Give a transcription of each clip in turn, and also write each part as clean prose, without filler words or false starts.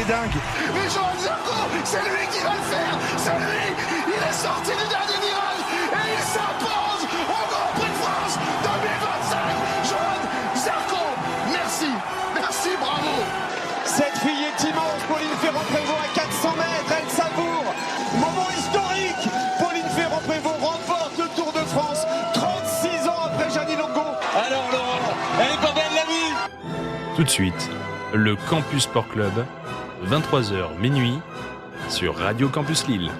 est dingue. Mais Johan Zarco, c'est lui qui va le faire. C'est lui. Il est sorti du dernier virage et il s'impose au Grand Prix de France 2025. Johan Zarco, merci. Merci, bravo. Cette fille est immense. Pauline Ferrand-Prévot à 400 mètres. Elle savoure. Moment historique. Pauline Ferrand-Prévot remporte le Tour de France 36 ans après Gianni Longo. Alors Laurent, elle est pas belle la vie. Tout de suite, le Campus Sport Club, 23h minuit, sur Radio Campus Lille.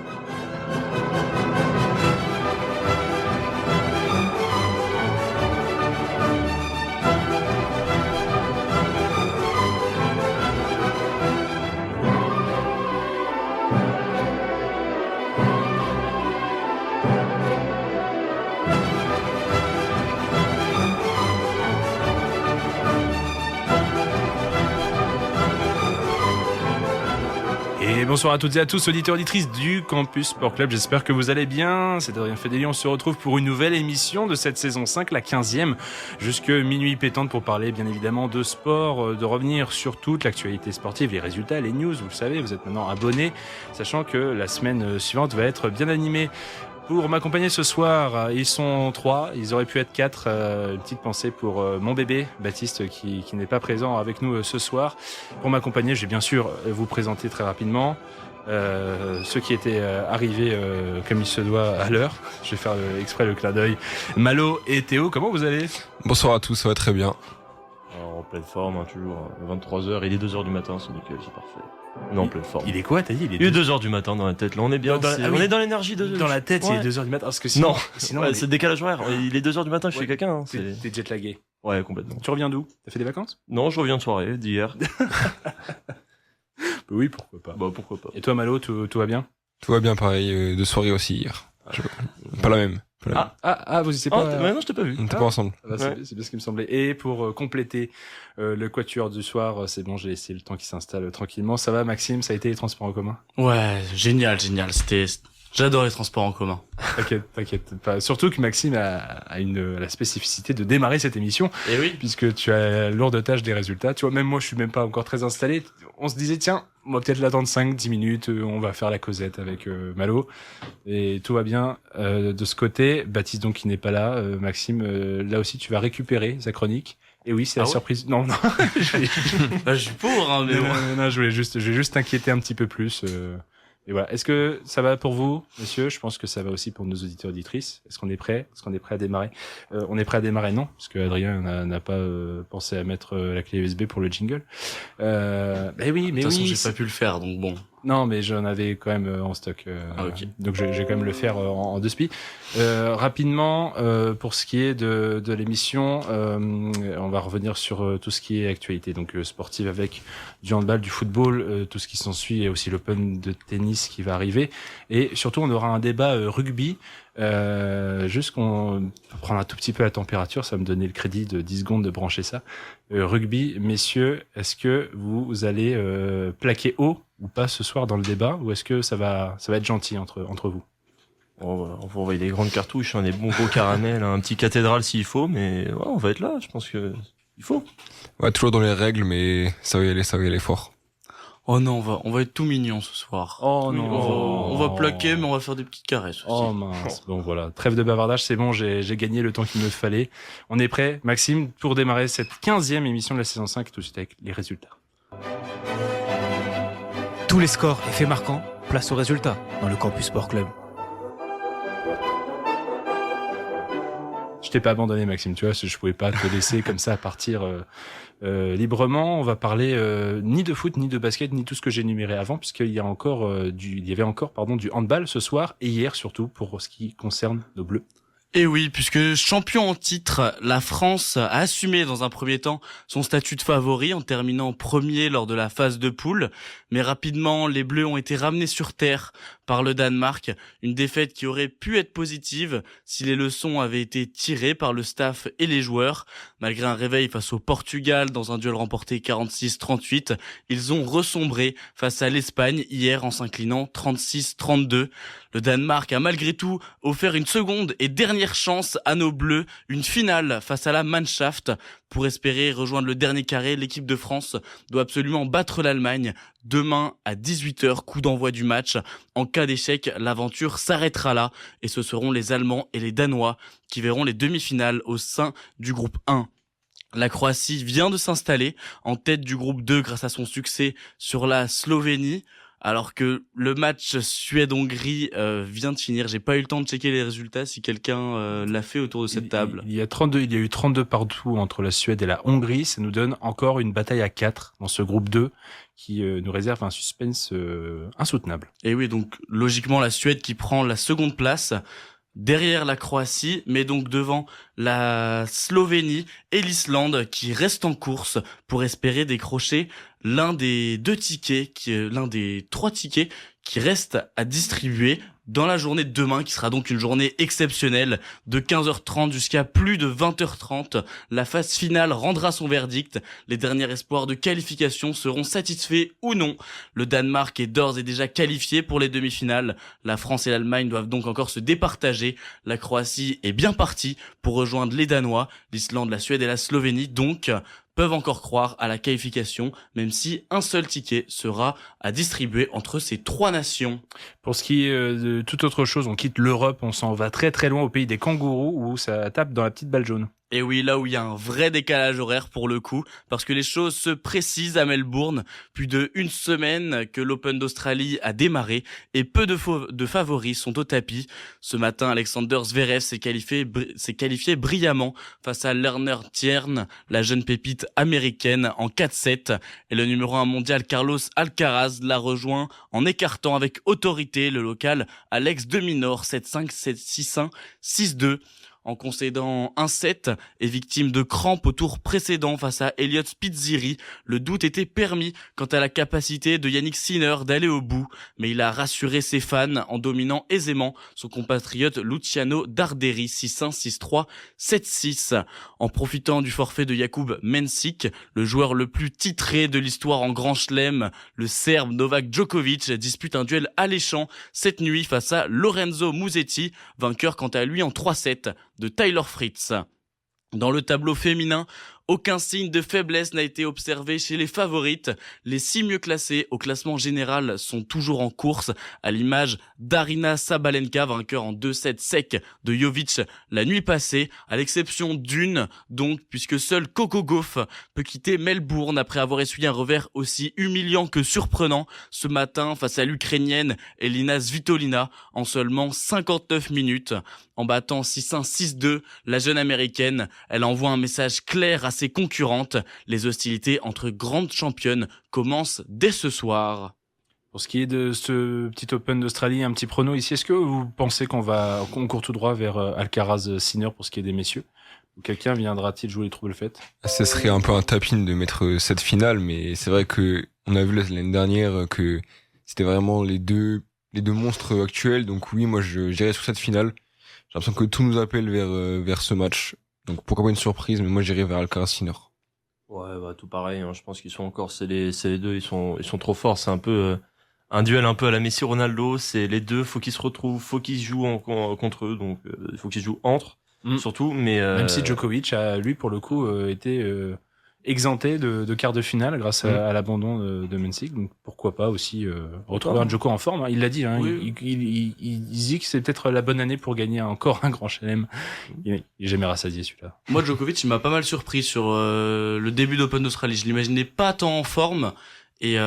Et bonsoir à toutes et à tous, auditeurs et auditrices du Campus Sport Club. J'espère que vous allez bien. C'est Adrien Fédéli, on se retrouve pour une nouvelle émission de cette saison 5, la 15e, jusque minuit pétante pour parler bien évidemment de sport, de revenir sur toute l'actualité sportive, les résultats, les news. Vous le savez, vous êtes maintenant abonnés, sachant que la semaine suivante va être bien animée. Pour m'accompagner ce soir, ils sont 3, ils auraient pu être 4. Une petite pensée pour mon bébé, Baptiste, qui n'est pas présent avec nous ce soir. Pour m'accompagner, je vais bien sûr vous présenter très rapidement ceux qui étaient arrivés comme il se doit à l'heure. Je vais faire exprès le clin d'œil. Malo et Théo, comment vous allez ? Bonsoir à tous, ça va très bien. Alors, en pleine forme, hein, toujours 23h, il est 2h du matin, c'est nickel, c'est parfait. On est en pleine forme. Il est quoi, t'as dit ? Il est 2h du matin dans la tête, là on est bien, on est dans l'énergie de... Dans la tête, ouais. Il est 2h du matin, parce que sinon... Non, ouais, c'est le décalage horaire, il est 2h du matin, je suis quelqu'un. Hein, T'es jetlagué. Ouais, complètement. Tu reviens d'où ? T'as fait des vacances ? Non, je reviens de soirée, d'hier. Oui, pourquoi pas. Bah pourquoi pas. Et toi, Malo, tout va bien ? Tout va bien, pareil, de soirée aussi hier. Pas la même. Vous y pas. Non, je t'ai pas vu. On était pas ensemble. C'est bien ce qui me semblait. Et pour compléter le quatuor du soir, c'est bon, j'ai laissé le temps qui s'installe tranquillement. Ça va, Maxime ? Ça a été les transports en commun ? Ouais, génial. J'adore les transports en commun. T'inquiète pas. Surtout que Maxime a la spécificité de démarrer cette émission. Et oui. Puisque tu as la lourde tâche des résultats. Tu vois, même moi, je suis même pas encore très installé. On se disait, tiens, on va peut-être l'attendre 5-10 minutes. On va faire la causette avec Malo. Et tout va bien de ce côté. Baptiste, donc, qui n'est pas là. Maxime, là aussi, tu vas récupérer sa chronique. Et oui, c'est la surprise. Non. Je suis pour, hein, mais non, je vais juste t'inquiéter un petit peu plus. Et voilà. Est-ce que ça va pour vous, monsieur ? Je pense que ça va aussi pour nos auditeurs et auditrices. Est-ce qu'on est prêt ? Est-ce qu'on est prêt à démarrer ? On est prêt à démarrer, non ? Parce que Adrien n'a pas pensé à mettre la clé USB pour le jingle. Mais oui, de toute façon, j'ai pas pu le faire, donc bon. Non, mais j'en avais quand même en stock. Ok. Donc je vais quand même le faire en deux spi. Rapidement, pour ce qui est de l'émission, on va revenir sur tout ce qui est actualité, donc sportive avec du handball, du football, tout ce qui s'ensuit, et aussi l'Open de tennis qui va arriver. Et surtout, on aura un débat rugby. Juste qu'on prendre un tout petit peu la température, ça va me donner le crédit de 10 secondes de brancher ça. Rugby, messieurs, est-ce que vous allez plaquer haut ou pas ce soir dans le débat, ou est-ce que ça va être gentil entre vous ? On va envoyer des grandes cartouches, des bons gros caramels, un petit cathédrale s'il faut, mais ouais, on va être là, je pense que il faut. Ouais, toujours dans les règles, mais ça va y aller fort. Oh non, on va être tout mignon ce soir. Oh non. On va plaquer, mais on va faire des petites caresses aussi. Oh mince. Bon voilà, trêve de bavardage, c'est bon, j'ai gagné le temps qu'il me fallait. On est prêt, Maxime, pour démarrer cette 15e émission de la saison 5, tout de suite avec les résultats. Tous les scores et faits marquants, place aux résultats dans le Campus Sport Club. Je t'ai pas abandonné, Maxime, tu vois, je pouvais pas te laisser comme ça partir librement. On va parler ni de foot, ni de basket, ni tout ce que j'ai énuméré avant, puisqu'il y a encore il y avait encore du handball ce soir et hier surtout pour ce qui concerne nos Bleus. Et oui, puisque champion en titre, la France a assumé dans un premier temps son statut de favori en terminant premier lors de la phase de poule. Mais rapidement, les Bleus ont été ramenés sur terre par le Danemark. Une défaite qui aurait pu être positive si les leçons avaient été tirées par le staff et les joueurs. Malgré un réveil face au Portugal dans un duel remporté 46-38, ils ont ressombré face à l'Espagne hier en s'inclinant 36-32. Le Danemark a malgré tout offert une seconde et dernière chance à nos Bleus, une finale face à la Mannschaft Pour espérer rejoindre le dernier carré, l'équipe de France doit absolument battre l'Allemagne demain à 18h, coup d'envoi du match. En cas d'échec, l'aventure s'arrêtera là et ce seront les Allemands et les Danois qui verront les demi-finales au sein du groupe 1. La Croatie vient de s'installer en tête du groupe 2 grâce à son succès sur la Slovénie. Alors que le match Suède-Hongrie vient de finir, j'ai pas eu le temps de checker les résultats si quelqu'un l'a fait autour de cette table. Il y a eu 32 partout entre la Suède et la Hongrie. Ça nous donne encore une bataille à 4 dans ce groupe 2 qui nous réserve un suspense insoutenable. Et oui, donc logiquement la Suède qui prend la seconde place derrière la Croatie, mais donc devant la Slovénie et l'Islande qui restent en course pour espérer décrocher l'un des 3 tickets qui restent à distribuer dans la journée de demain, qui sera donc une journée exceptionnelle de 15h30 jusqu'à plus de 20h30. La phase finale rendra son verdict. Les derniers espoirs de qualification seront satisfaits ou non. Le Danemark est d'ores et déjà qualifié pour les demi-finales. La France et l'Allemagne doivent donc encore se départager. La Croatie est bien partie pour rejoindre les Danois. L'Islande, la Suède et la Slovénie donc peuvent encore croire à la qualification, même si un seul ticket sera à distribuer entre ces 3 nations. Pour ce qui est de toute autre chose, on quitte l'Europe, on s'en va très très loin au pays des kangourous où ça tape dans la petite balle jaune. Et oui, là où il y a un vrai décalage horaire pour le coup, parce que les choses se précisent à Melbourne. Plus de 1 semaine que l'Open d'Australie a démarré et peu de favoris sont au tapis. Ce matin, Alexander Zverev s'est qualifié brillamment face à Lerner Tiern, la jeune pépite américaine, en 4-7. Et le numéro 1 mondial Carlos Alcaraz l'a rejoint en écartant avec autorité le local Alex de Minaur 7-5, 7-6-1, 6-2. En concédant un set et victime de crampes au tour précédent face à Elliot Spitziri, le doute était permis quant à la capacité de Yannick Sinner d'aller au bout, mais il a rassuré ses fans en dominant aisément son compatriote Luciano Darderi 6-1, 6-3, 7-6. En profitant du forfait de Jakub Mensik, le joueur le plus titré de l'histoire en Grand Chelem, le Serbe Novak Djokovic dispute un duel alléchant cette nuit face à Lorenzo Musetti, vainqueur quant à lui en 3-7 de Tyler Fritz. Dans le tableau féminin, aucun signe de faiblesse n'a été observé chez les favorites. Les 6 mieux classés au classement général sont toujours en course, à l'image d'Arina Sabalenka, vainqueur en 2-7 sec de Jovic la nuit passée, à l'exception d'une, donc, puisque seul Coco Gauff peut quitter Melbourne après avoir essuyé un revers aussi humiliant que surprenant ce matin face à l'Ukrainienne Elina Svitolina en seulement 59 minutes. En battant 6-1, 6-2, la jeune américaine, elle envoie un message clair à ses concurrentes. Les hostilités entre grandes championnes commencent dès ce soir. Pour ce qui est de ce petit Open d'Australie, un petit prono ici, est-ce que vous pensez qu'on court tout droit vers Alcaraz-Sinner pour ce qui est des messieurs? Ou quelqu'un viendra-t-il jouer les troubles faites? Ce serait un peu un tapin de mettre cette finale, mais c'est vrai que on a vu l'année dernière que c'était vraiment les deux monstres actuels. Donc oui, moi j'irais sur cette finale. J'ai l'impression que tout nous appelle vers ce match. Donc pourquoi pas une surprise, mais moi j'irais vers Alcaraz-Sinner. Ouais, bah tout pareil, hein. Je pense qu'ils sont encore, c'est les deux, ils sont trop forts. C'est un peu un duel un peu à la Messi Ronaldo. C'est les deux, faut qu'ils se retrouvent, faut qu'ils jouent contre eux. Donc il faut qu'ils jouent entre, surtout. Mais même si Djokovic a lui pour le coup été exempté de quart de finale grâce à l'abandon de Mensik, donc pourquoi pas aussi retrouver un Djoko en forme, hein. Il l'a dit, hein, oui. il dit que c'est peut-être la bonne année pour gagner encore un grand chelem. Il est jamais rassasié celui-là. Moi, Djokovic, il m'a pas mal surpris sur le début d'Open d'Australie. Je l'imaginais pas tant en forme et il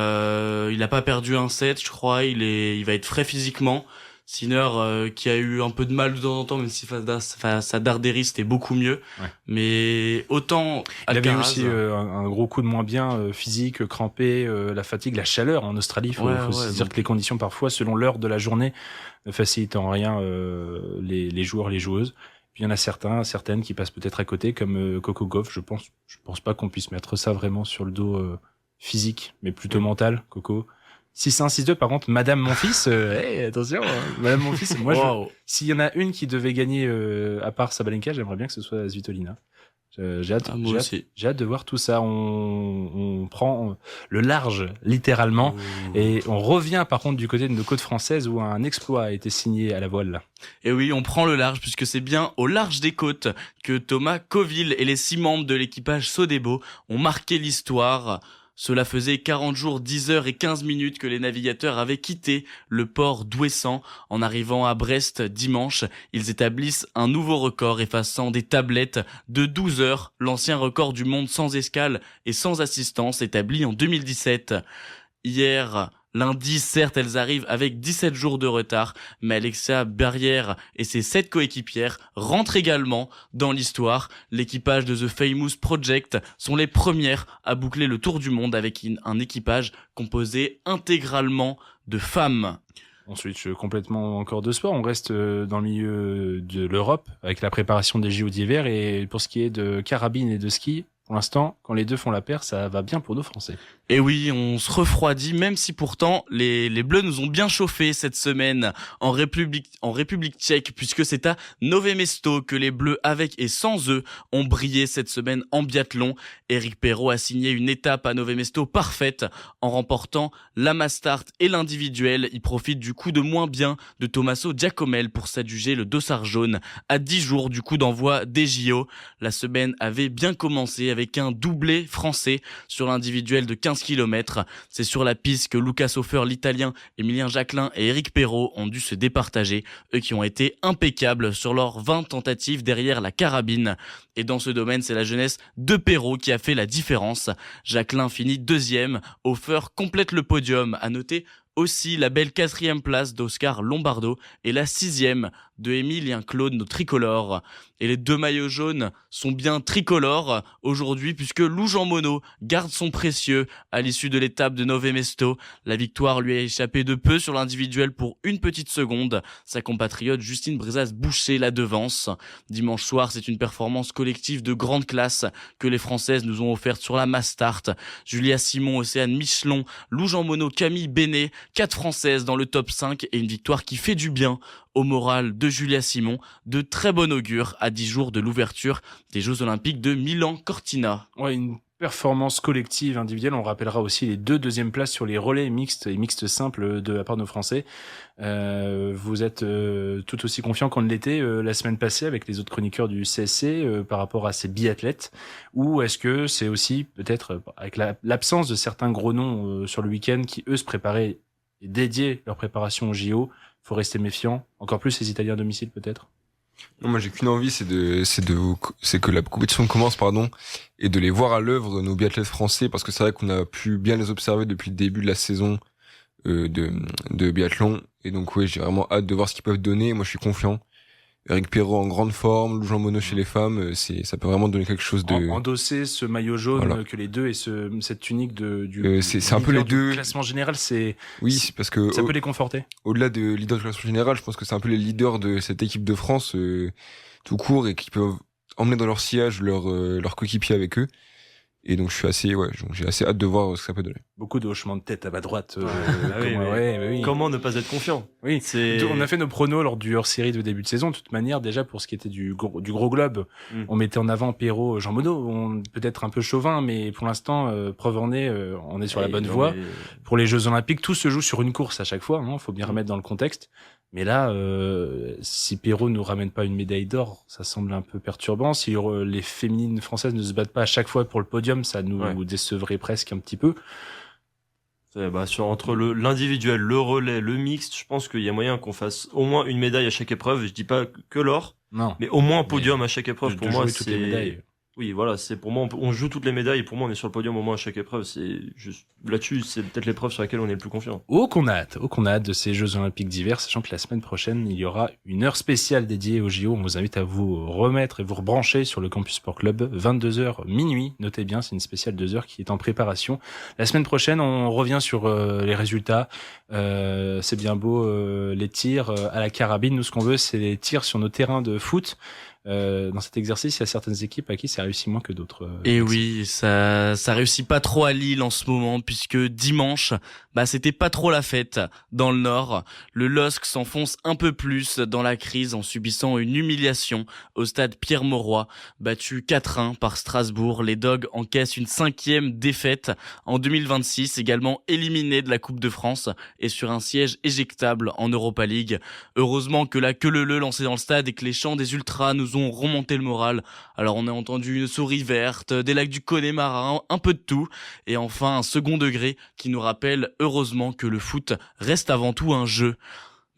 a pas perdu un set, je crois. Il va être frais physiquement. Sinner qui a eu un peu de mal de temps en temps, même si face à Darderi c'était beaucoup mieux. Ouais. Mais autant il avait aussi un gros coup de moins bien physique, crampé, la fatigue, la chaleur en Australie. Faut se dire que les conditions parfois, selon l'heure de la journée, ne facilitent en rien les joueurs, les joueuses. Puis il y en a certaines qui passent peut-être à côté, comme Coco Gauff. Je pense pas qu'on puisse mettre ça vraiment sur le dos physique, mais plutôt mental, Coco. 6-1, 6-2, par contre, Madame mon fils, attention, Madame mon fils, moi, s'il y en a une qui devait gagner, à part Sabalenka, j'aimerais bien que ce soit Svitolina. J'ai hâte, moi aussi. j'ai hâte de voir tout ça. On prend le large, littéralement, et on revient par contre du côté de nos côtes françaises où un exploit a été signé à la voile. Et oui, on prend le large puisque c'est bien au large des côtes que Thomas Coville et les 6 membres de l'équipage Sodebo ont marqué l'histoire. Cela faisait 40 jours, 10 heures et 15 minutes que les navigateurs avaient quitté le port d'Ouessant. En arrivant à Brest dimanche, ils établissent un nouveau record effaçant des tablettes de 12 heures, l'ancien record du monde sans escale et sans assistance établi en 2017. Hier, lundi, certes, elles arrivent avec 17 jours de retard, mais Alexia Barrière et ses 7 coéquipières rentrent également dans l'histoire. L'équipage de The Famous Project sont les premières à boucler le tour du monde avec un équipage composé intégralement de femmes. On switch complètement encore de sport. On reste dans le milieu de l'Europe avec la préparation des JO d'hiver. Et pour ce qui est de carabine et de ski, pour l'instant, quand les deux font la paire, ça va bien pour nos Français. Et oui, on se refroidit, même si pourtant les Bleus nous ont bien chauffé cette semaine en République tchèque, puisque c'est à Nové Mesto que les Bleus, avec et sans eux, ont brillé cette semaine en biathlon. Éric Perrault a signé une étape à Nové Mesto parfaite en remportant la mass start et l'individuel. Il profite du coup de moins bien de Tommaso Giacomel pour s'adjuger le dossard jaune à 10 jours du coup d'envoi des JO. La semaine avait bien commencé avec un doublé français sur l'individuel de 15 km. C'est sur la piste que Lucas Hofer, l'Italien, Emilien Jacquelin et Éric Perrault ont dû se départager, eux qui ont été impeccables sur leurs 20 tentatives derrière la carabine. Et dans ce domaine, c'est la jeunesse de Perrault qui a fait la différence. Jacquelin finit 2e, Hofer complète le podium. À noter aussi la belle 4e place d'Oscar Lombardo et la 6e de Émilien Claude, nos tricolores. Et les 2 maillots jaunes sont bien tricolores aujourd'hui puisque Lou Jean Monod garde son précieux à l'issue de l'étape de Nové Mesto. La victoire lui a échappé de peu sur l'individuel pour une petite seconde. Sa compatriote Justine Brezas-Boucher la devance. Dimanche soir, c'est une performance collective de grande classe que les Françaises nous ont offerte sur la mass start. Julia Simon, Océane Michelon, Lou Jean Monod, Camille Bénet, 4 Françaises dans le top 5 et une victoire qui fait du bien au moral de Julia Simon, de très bon augure à 10 jours de l'ouverture des Jeux Olympiques de Milan-Cortina. Ouais, une performance collective individuelle. On rappellera aussi les 2 deuxièmes places sur les relais mixtes et mixtes simples de la part de nos Français. Vous êtes tout aussi confiant qu'on l'était la semaine passée avec les autres chroniqueurs du CSC par rapport à ces biathlètes, ou est-ce que c'est aussi peut-être avec l'absence de certains gros noms sur le week-end qui eux se préparaient et dédiaient leur préparation au JO, faut rester méfiant, encore plus les Italiens à domicile peut-être? Non, moi j'ai qu'une envie, c'est que la compétition commence, et de les voir à l'œuvre, nos biathlètes français, parce que c'est vrai qu'on a pu bien les observer depuis le début de la saison de biathlon, et donc oui, j'ai vraiment hâte de voir ce qu'ils peuvent donner. Moi je suis confiant. Éric Perrault en grande forme, Lou Jean Monod chez les femmes, ça peut vraiment donner quelque chose de... Endosser ce maillot jaune, voilà. Que les deux, et cette tunique c'est un peu les deux. Classement général, oui, c'est parce que... Ça peut les conforter. Au-delà de leader du classement général, je pense que c'est un peu les leaders de cette équipe de France, tout court, et qui peuvent emmener dans leur sillage leur coéquipier avec eux. Et donc j'ai assez hâte de voir ce que ça peut donner. Beaucoup de hochements de tête à ma droite. Oui. Comment ne pas être confiant? Oui, on a fait nos pronos lors du hors-série de début de saison. De toute manière, déjà pour ce qui était du gros globe, on mettait en avant Perrault, Jean Monod. Peut-être un peu chauvin, mais pour l'instant, preuve en est, on est sur la bonne voie. Pour les Jeux Olympiques, tout se joue sur une course à chaque fois. Faut bien remettre dans le contexte. Mais là, si Perrault nous ramène pas une médaille d'or, ça semble un peu perturbant. Si les féminines françaises ne se battent pas à chaque fois pour le podium, ça nous décevrait presque un petit peu. Entre l'individuel, le relais, le mixte, je pense qu'il y a moyen qu'on fasse au moins une médaille à chaque épreuve. Je dis pas que l'or, mais au moins un podium à chaque épreuve. Pour moi, c'est les médailles. Oui, voilà, c'est pour moi, on joue toutes les médailles, et pour moi, on est sur le podium au moins à chaque épreuve. C'est juste, là-dessus, c'est peut-être l'épreuve sur laquelle on est le plus confiant. Qu'on a hâte de ces Jeux Olympiques d'hiver, sachant que la semaine prochaine, il y aura une heure spéciale dédiée aux JO. On vous invite à vous remettre et vous rebrancher sur le Campus Sport Club, 22h minuit. Notez bien, c'est une spéciale 2 heures qui est en préparation. La semaine prochaine, on revient sur les résultats. C'est bien beau, les tirs à la carabine. Nous, ce qu'on veut, c'est les tirs sur nos terrains de foot. dans cet exercice, il y a certaines équipes à qui ça réussit moins que d'autres. Et oui, ça réussit pas trop à Lille en ce moment, puisque dimanche, c'était pas trop la fête dans le Nord. Le LOSC s'enfonce un peu plus dans la crise en subissant une humiliation au stade Pierre-Mauroy. Battu 4-1 par Strasbourg, les Dogs encaissent une 5e défaite en 2026, également éliminés de la Coupe de France et sur un siège éjectable en Europa League. Heureusement que la queue leu lancée dans le stade et que les chants des ultras nous ont remonté le moral. Alors on a entendu une souris verte, des lacs du Connemara, un peu de tout, et enfin un second degré qui nous rappelle heureusement que le foot reste avant tout un jeu.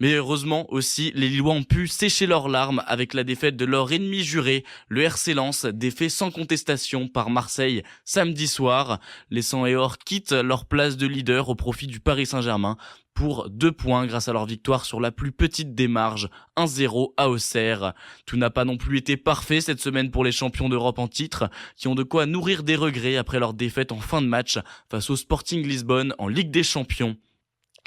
Mais heureusement aussi, les Lillois ont pu sécher leurs larmes avec la défaite de leur ennemi juré, le RC Lens, défait sans contestation par Marseille samedi soir. Les 100 et or quittent leur place de leader au profit du Paris Saint-Germain pour 2 points grâce à leur victoire sur la plus petite des marges, 1-0 à Auxerre. Tout n'a pas non plus été parfait cette semaine pour les champions d'Europe en titre, qui ont de quoi nourrir des regrets après leur défaite en fin de match face au Sporting Lisbonne en Ligue des Champions.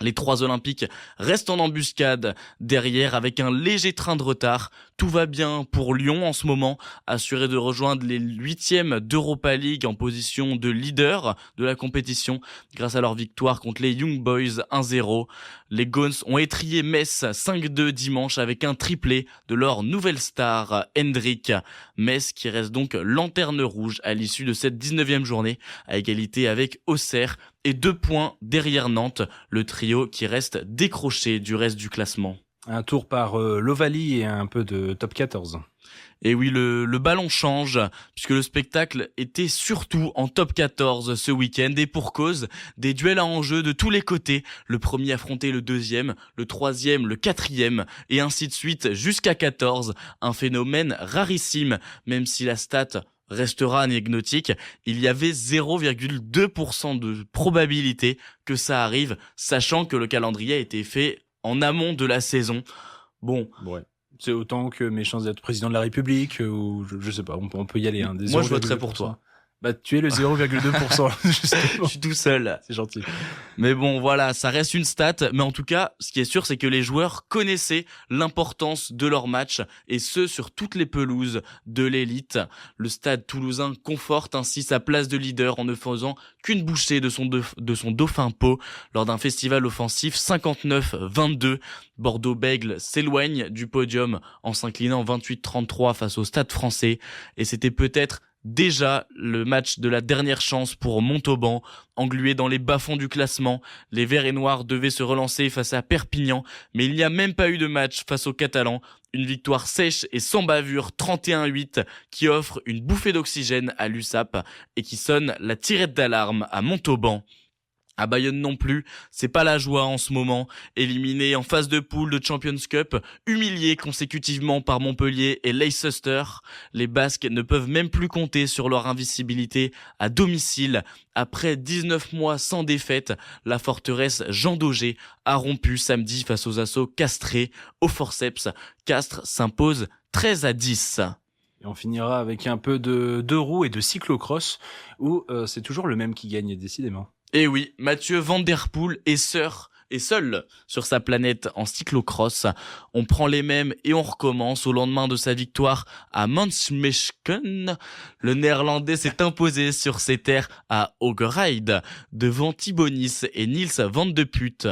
Les 3 Olympiques restent en embuscade derrière avec un léger train de retard. Tout va bien pour Lyon en ce moment, assuré de rejoindre les 8e d'Europa League en position de leader de la compétition grâce à leur victoire contre les Young Boys 1-0. Les Gaunes ont étrié Metz 5-2 dimanche avec un triplé de leur nouvelle star Hendrik. Metz qui reste donc lanterne rouge à l'issue de cette 19e journée à égalité avec Auxerre et 2 points derrière Nantes, le trio qui reste décroché du reste du classement. Un tour par l'Ovalie et un peu de top 14. Et oui, le ballon change, puisque le spectacle était surtout en top 14 ce week-end, et pour cause, des duels à enjeu de tous les côtés. Le premier affrontait le deuxième, le troisième, le quatrième, et ainsi de suite jusqu'à 14. Un phénomène rarissime, même si la stat restera anecdotique, il y avait 0,2% de probabilité que ça arrive, sachant que le calendrier a été fait en amont de la saison. Bon, ouais. C'est autant que mes chances d'être président de la République, ou je sais pas, on peut y aller. Hein, moi je voterais pour toi. Tu es le 0,2%, justement. Je suis tout seul. C'est gentil. Mais bon, voilà, ça reste une stat. Mais en tout cas, ce qui est sûr, c'est que les joueurs connaissaient l'importance de leur match, et ce, sur toutes les pelouses de l'élite. Le stade toulousain conforte ainsi sa place de leader en ne faisant qu'une bouchée de son dauphin Pau lors d'un festival offensif 59-22. Bordeaux-Bègles s'éloigne du podium en s'inclinant 28-33 face au Stade français. Et c'était peut-être déjà le match de la dernière chance pour Montauban, englué dans les bas-fonds du classement. Les Verts et Noirs devaient se relancer face à Perpignan, mais il n'y a même pas eu de match face aux Catalans. Une victoire sèche et sans bavure, 31-8, qui offre une bouffée d'oxygène à l'USAP et qui sonne la tirette d'alarme à Montauban. À Bayonne non plus, c'est pas la joie en ce moment. Éliminé en phase de poule de Champions Cup, humilié consécutivement par Montpellier et Leicester, les Basques ne peuvent même plus compter sur leur invincibilité à domicile. Après 19 mois sans défaite, la forteresse Jean Daugé a rompu samedi face aux assauts castrés au forceps. Castres s'impose 13-10. Et on finira avec un peu de 2 roues et de cyclocross, où c'est toujours le même qui gagne, décidément. Et oui, Mathieu Van Der Poel est seul sur sa planète en cyclocross. On prend les mêmes et on recommence au lendemain de sa victoire à Mansmechelen. Le néerlandais s'est imposé sur ses terres à Hoogerheide devant Thibaut Nice et Niels Van de Putte.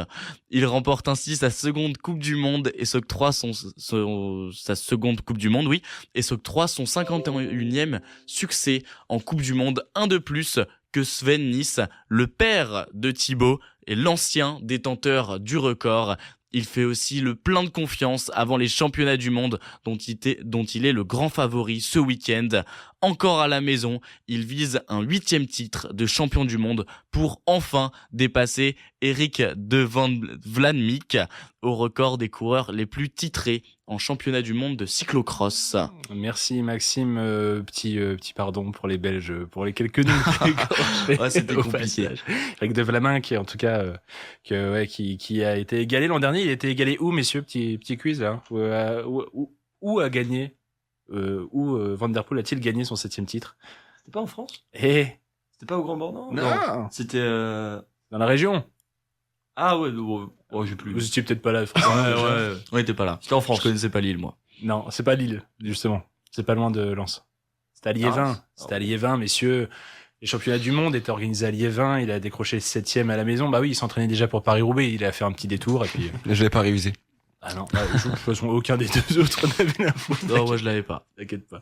Il remporte ainsi sa seconde Coupe du Monde et s'octroie sa seconde Coupe du Monde, oui, et s'octroie son 51e succès en Coupe du Monde, un de plus que Sven Nys, le père de Thibaut et l'ancien détenteur du record. Il fait aussi le plein de confiance avant les championnats du monde dont il est le grand favori ce week-end. Encore à la maison, il vise un 8e titre de champion du monde pour enfin dépasser Eric de Vlaminck au record des coureurs les plus titrés en championnat du monde de cyclocross. Merci Maxime, petit pardon pour les Belges, pour les quelques noms. Ouais, c'était compliqué. Eric de Vlaminck, en tout cas, qui a été égalé l'an dernier. Il a été égalé où, messieurs? Petit quiz là. Où a gagné? Où Van Der Poel a-t-il gagné son 7e titre? C'était pas en France? C'était pas au Grand Bornand? Non. C'était dans la région. Ah ouais, j'ai plus. Vous étiez peut-être pas là. Ouais, on était pas là. C'était en France. Je connaissais pas l'île, moi. Non, c'est pas Lille, justement. C'est pas loin de Lens. C'était à Liévin. C'était à Liévin, messieurs. Les championnats du monde étaient organisés à Liévin. Il a décroché 7e à la maison. Bah oui, il s'entraînait déjà pour Paris-Roubaix. Il a fait un petit détour et puis. Je l'avais pas révisé. Ah non, de toute façon, aucun des deux autres n'avait l'info. Non, moi je l'avais pas. T'inquiète pas.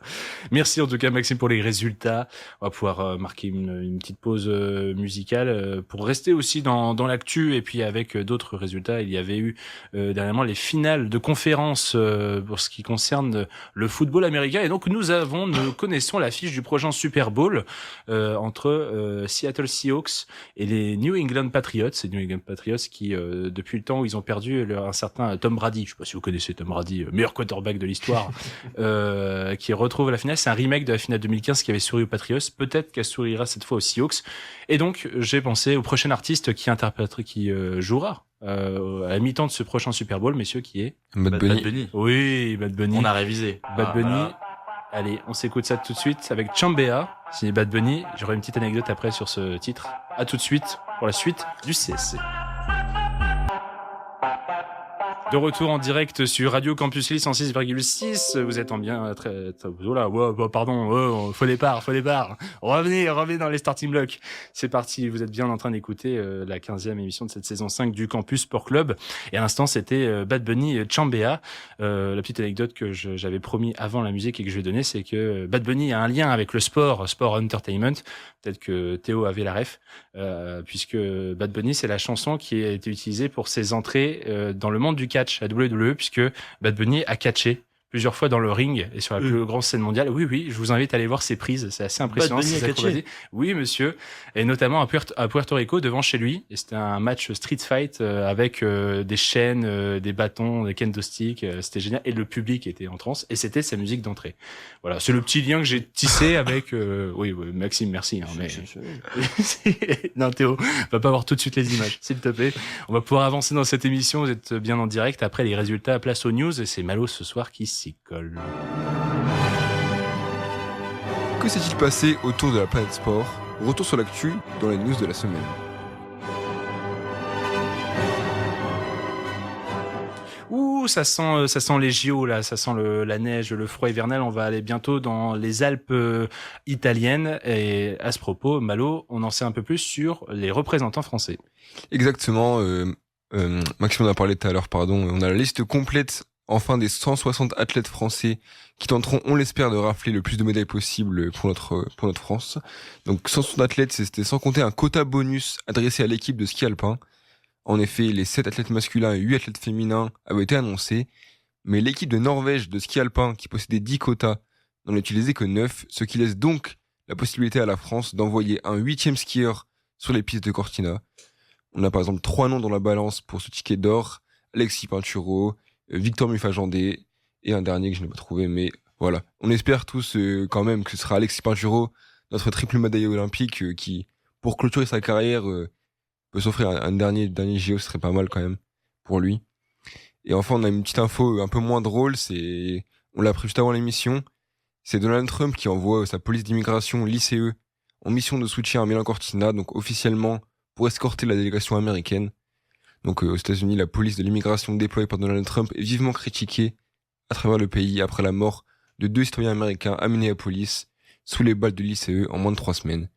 Merci en tout cas Maxime pour les résultats. On va pouvoir marquer une petite pause musicale pour rester aussi dans l'actu et puis avec d'autres résultats. Il y avait eu dernièrement les finales de conférence pour ce qui concerne le football américain et donc nous connaissons l'affiche du prochain Super Bowl entre Seattle Seahawks et les New England Patriots. C'est New England Patriots qui depuis le temps où ils ont perdu un certain Tom Brady. Je sais pas si vous connaissez Tom Brady, meilleur quarterback de l'histoire, qui retrouve la finale. C'est un remake de la finale 2015 qui avait souri aux Patriots. Peut-être qu'elle sourira cette fois aux Seahawks. Et donc, j'ai pensé au prochain artiste qui jouera à la mi-temps de ce prochain Super Bowl, messieurs, qui est Bad Bunny. Oui, Bad Bunny. On a révisé. Bad Bunny. Allez, on s'écoute ça tout de suite avec Chambea, signé Bad Bunny. J'aurai une petite anecdote après sur ce titre. À tout de suite pour la suite du CSC. De retour en direct sur Radio Campus Lille 106,6. Vous êtes en bien faux départ. Revenez dans les starting blocks. C'est parti, vous êtes bien en train d'écouter la 15e émission de cette saison 5 du Campus Sport Club. Et à l'instant, c'était Bad Bunny et Chambea. La petite anecdote que j'avais promis avant la musique et que je vais donner, c'est que Bad Bunny a un lien avec le sport entertainment. Peut-être que Théo avait la ref, puisque Bad Bunny, c'est la chanson qui a été utilisée pour ses entrées dans le monde du catch à WWE, puisque Bad Bunny a catché plusieurs fois dans le ring et sur la plus grande scène mondiale. Oui, je vous invite à aller voir ses prises, c'est assez impressionnant. Bad Bunny a catché. Oui, monsieur, et notamment à Puerto Rico, devant chez lui. Et c'était un match street fight avec des chaînes, des bâtons, des kendo sticks. C'était génial. Et le public était en transe. Et c'était sa musique d'entrée. Voilà, c'est le petit lien que j'ai tissé avec. Oui, Maxime, merci. Hein, mais non, Théo, va pas voir tout de suite les images, s'il te plaît. On va pouvoir avancer dans cette émission. Vous êtes bien en direct. Après les résultats, place aux news. Et c'est Malo ce soir qui s'y colle. Que s'est-il passé autour de la planète sport? Retour sur l'actu dans les news de la semaine. Ouh, ça sent les JO là, ça sent la neige, le froid hivernal. On va aller bientôt dans les Alpes italiennes. Et à ce propos, Malo, on en sait un peu plus sur les représentants français. Exactement. Maxime en a parlé tout à l'heure, pardon. On a la liste complète enfin des 160 athlètes français qui tenteront, on l'espère, de rafler le plus de médailles possible pour notre France. Donc 160 athlètes, c'était sans compter un quota bonus adressé à l'équipe de ski alpin. En effet, les 7 athlètes masculins et 8 athlètes féminins avaient été annoncés, mais l'équipe de Norvège de ski alpin, qui possédait 10 quotas, n'en utilisait que 9, ce qui laisse donc la possibilité à la France d'envoyer un 8e skieur sur les pistes de Cortina. On a par exemple 3 noms dans la balance pour ce ticket d'or: Alexis Pinturo, Victor Mufajandé et un dernier que je n'ai pas trouvé, mais voilà. On espère tous quand même que ce sera Alexis Pinturo, notre triple médaillé olympique, qui, pour clôturer sa carrière, peut s'offrir un dernier JO, ce serait pas mal quand même pour lui. Et enfin, on a une petite info un peu moins drôle, on l'a appris juste avant l'émission, c'est Donald Trump qui envoie sa police d'immigration, l'ICE, en mission de soutien à Milan Cortina, donc officiellement pour escorter la délégation américaine. Donc aux États-Unis, la police de l'immigration déployée par Donald Trump est vivement critiquée à travers le pays après la mort de 2 citoyens américains à Minneapolis sous les balles de l'ICE en moins de 3 semaines.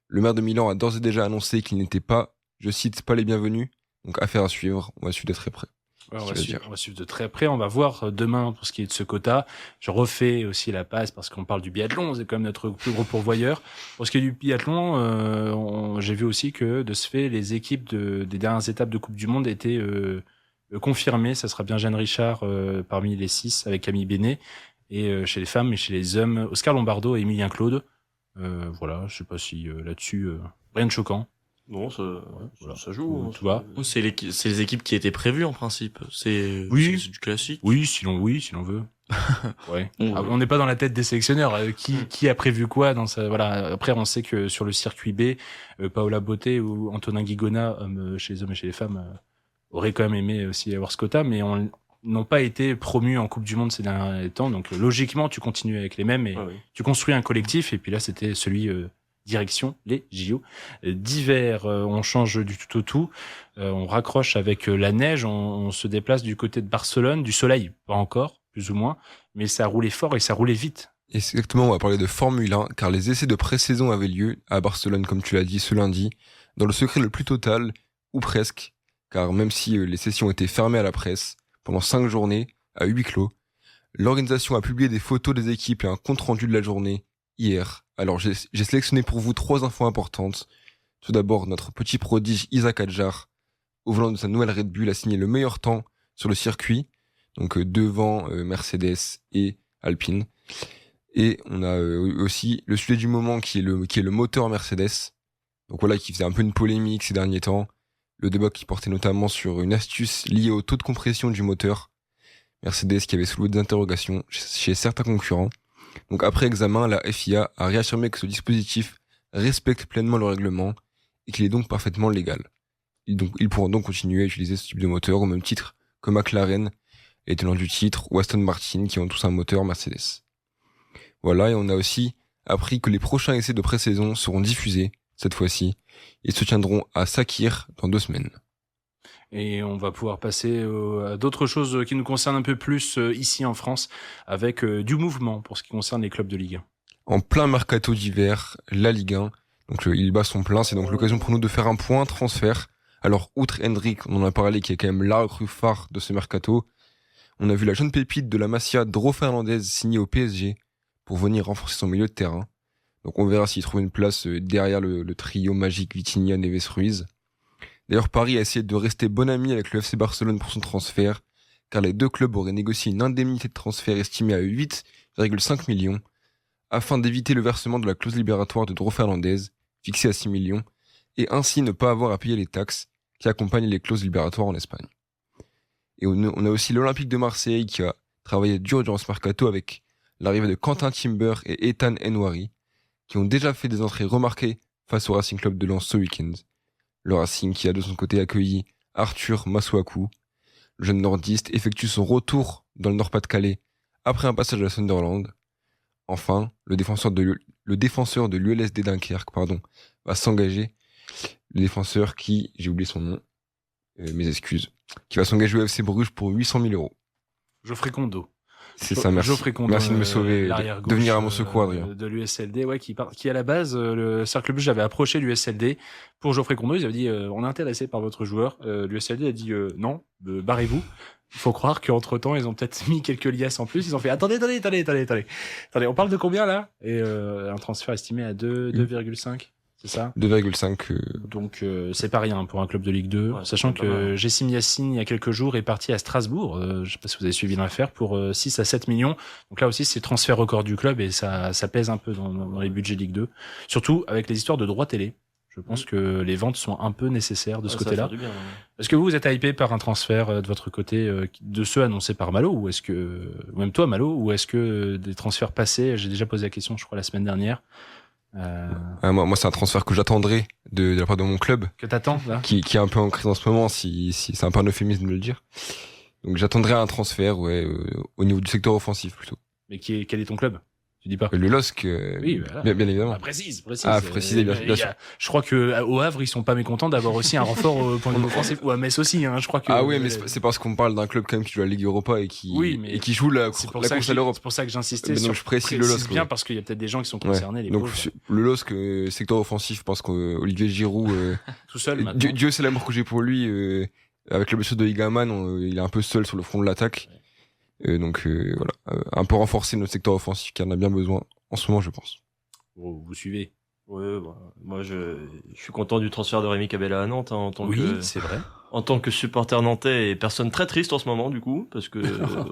Le maire de Milan a d'ores et déjà annoncé qu'il n'était pas, je cite, pas les bienvenus. Donc affaire à suivre, on va suivre de très près. Ouais, on va suivre de très près. On va voir demain pour ce qui est de ce quota. Je refais aussi la passe parce qu'on parle du biathlon. C'est quand même notre plus gros pourvoyeur. Pour ce qui est du biathlon, j'ai vu aussi que de ce fait, les équipes des dernières étapes de Coupe du Monde étaient confirmées. Ça sera bien Jeanne Richard parmi les 6 avec Camille Bénet. Et chez les femmes et chez les hommes, Oscar Lombardo et Emilien Claude. Voilà, je sais pas si là-dessus, rien de choquant. Non, ça joue. Tu vois. C'est les équipes qui étaient prévues en principe. C'est du classique. Oui, si l'on veut. Ouais. On n'est pas dans la tête des sélectionneurs. Qui a prévu quoi dans ça? Voilà. Après, on sait que sur le circuit B, Paola Beauté ou Antonin Guigona, chez les hommes et chez les femmes, auraient quand même aimé aussi avoir ce quota, mais n'ont pas été promus en Coupe du Monde ces derniers temps. Donc, logiquement, tu continues avec les mêmes et tu construis un collectif. Et puis là, c'était celui direction les JO d'hiver. On change du tout au tout. On raccroche avec la neige. On se déplace du côté de Barcelone. Du soleil, pas encore. plus ou moins, mais ça roulait fort et ça roulait vite. Et c'est exactement, on va parler de Formule 1, car les essais de pré-saison avaient lieu à Barcelone, comme tu l'as dit, ce lundi, dans le secret le plus total, ou presque, car même si les sessions étaient fermées à la presse, pendant 5 journées, à huis clos, l'organisation a publié des photos des équipes et un compte-rendu de la journée hier. Alors j'ai sélectionné pour vous 3 infos importantes. Tout d'abord, notre petit prodige Isaac Hadjar, au volant de sa nouvelle Red Bull, a signé le meilleur temps sur le circuit, donc devant Mercedes et Alpine. Et on a aussi le sujet du moment qui est le moteur Mercedes. Donc voilà, qui faisait un peu une polémique ces derniers temps. Le débat qui portait notamment sur une astuce liée au taux de compression du moteur Mercedes qui avait soulevé des interrogations chez certains concurrents. Donc après examen, la FIA a réaffirmé que ce dispositif respecte pleinement le règlement et qu'il est donc parfaitement légal. Ils pourront donc continuer à utiliser ce type de moteur au même titre que McLaren, les tenants du titre, ou Aston Martin qui ont tous un moteur Mercedes. Voilà, et on a aussi appris que les prochains essais de pré-saison seront diffusés, cette fois-ci. Ils se tiendront à Sakhir dans 2 semaines. Et on va pouvoir passer à d'autres choses qui nous concernent un peu plus ici en France, avec du mouvement pour ce qui concerne les clubs de Ligue 1. En plein mercato d'hiver, la Ligue 1, donc il bat son plein, c'est donc l'occasion pour nous de faire un point transfert. Alors, outre Hendrik, on en a parlé, qui est quand même la recrue phare de ce mercato, on a vu la jeune pépite de la Masia, Dro Fernandez, signer au PSG pour venir renforcer son milieu de terrain. Donc on verra s'il trouve une place derrière le trio magique Vitinha, Neves, Ruiz. D'ailleurs, Paris a essayé de rester bon ami avec le FC Barcelone pour son transfert, car les 2 clubs auraient négocié une indemnité de transfert estimée à 8,5 millions, afin d'éviter le versement de la clause libératoire de Dro Fernandez, fixée à 6 millions, et ainsi ne pas avoir à payer les taxes qui accompagnent les clauses libératoires en Espagne. Et on a aussi l'Olympique de Marseille qui a travaillé dur durant ce mercato avec l'arrivée de Quentin Timber et Ethan Enwari, qui ont déjà fait des entrées remarquées face au Racing Club de Lens ce week-end. Le Racing qui a de son côté accueilli Arthur Masuaku. Le jeune nordiste effectue son retour dans le Nord-Pas-de-Calais après un passage à Sunderland. Enfin, le défenseur de l'ULSD Dunkerque, va s'engager. Le défenseur qui, j'ai oublié son nom, mes excuses, qui va s'engager au FC Bruges pour 800 000 €. Geoffrey Kondo. C'est ça, merci. Geoffrey Kondo, Merci de me sauver, de venir à mon secours, Adrien. De l'USLD, ouais, qui à la base, le Cercle Bleu, j'avais approché l'USLD pour Geoffrey Kondo, ils avaient dit, on est intéressé par votre joueur. L'USLD a dit, non, barrez-vous. Il faut croire qu'entre temps, ils ont peut-être mis quelques liasses en plus. Ils ont fait, attendez, on parle de combien, là? Et, un transfert estimé à 2,5. C'est ça 2,5. Donc c'est pas rien pour un club de Ligue 2, Ouais, sachant c'est pas que mal. Jessim Yassine il y a quelques jours est parti à Strasbourg, je sais pas si vous avez suivi l'affaire, pour 6 à 7 millions. Donc là aussi c'est le transfert record du club et ça pèse un peu dans les budgets Ligue 2, surtout avec les histoires de droits télé. Je pense que les ventes sont un peu nécessaires de ce Ça va côté-là. faire du bien, hein. Est-ce que vous êtes hypé par un transfert de votre côté, de ceux annoncés par Malo, ou est-ce que, même toi Malo, ou est-ce que des transferts passés, j'ai déjà posé la question je crois la semaine dernière, Moi, c'est un transfert que j'attendrai de la part de mon club, que t'attends là? qui est un peu en crise en ce moment, si c'est un peu un euphémisme de le dire. Donc j'attendrai un transfert, au niveau du secteur offensif plutôt. Mais quel est ton club? Tu dis pas. Le LOSC, Oui, voilà. bien évidemment. Ah, précise. Précisez, bien sûr. Je crois que au Havre, ils sont pas mécontents d'avoir aussi un renfort au point de vue offensif, ou à Metz aussi, hein. Je crois que. Ah oui, mais c'est parce qu'on parle d'un club quand même qui joue la Ligue Europa et qui joue la c'est course à l'Europe. pour ça que j'insistais Mais donc, sur. je précise le LOSC, bien oui. parce qu'il y a peut-être des gens qui sont concernés, les Donc pauvres. le LOSC, secteur offensif, je pense qu'Olivier Giroud, Tout seul maintenant. Dieu sait l'amour que j'ai pour lui, avec le blessure de Higaman, il est un peu seul sur le front de l'attaque. Donc voilà, un peu renforcer notre secteur offensif qui en a bien besoin en ce moment, je pense. Vous suivez. Ouais, bah, moi je suis content du transfert de Rémi Cabella à Nantes, hein, C'est vrai. en tant que supporter nantais et personne très triste en ce moment du coup parce que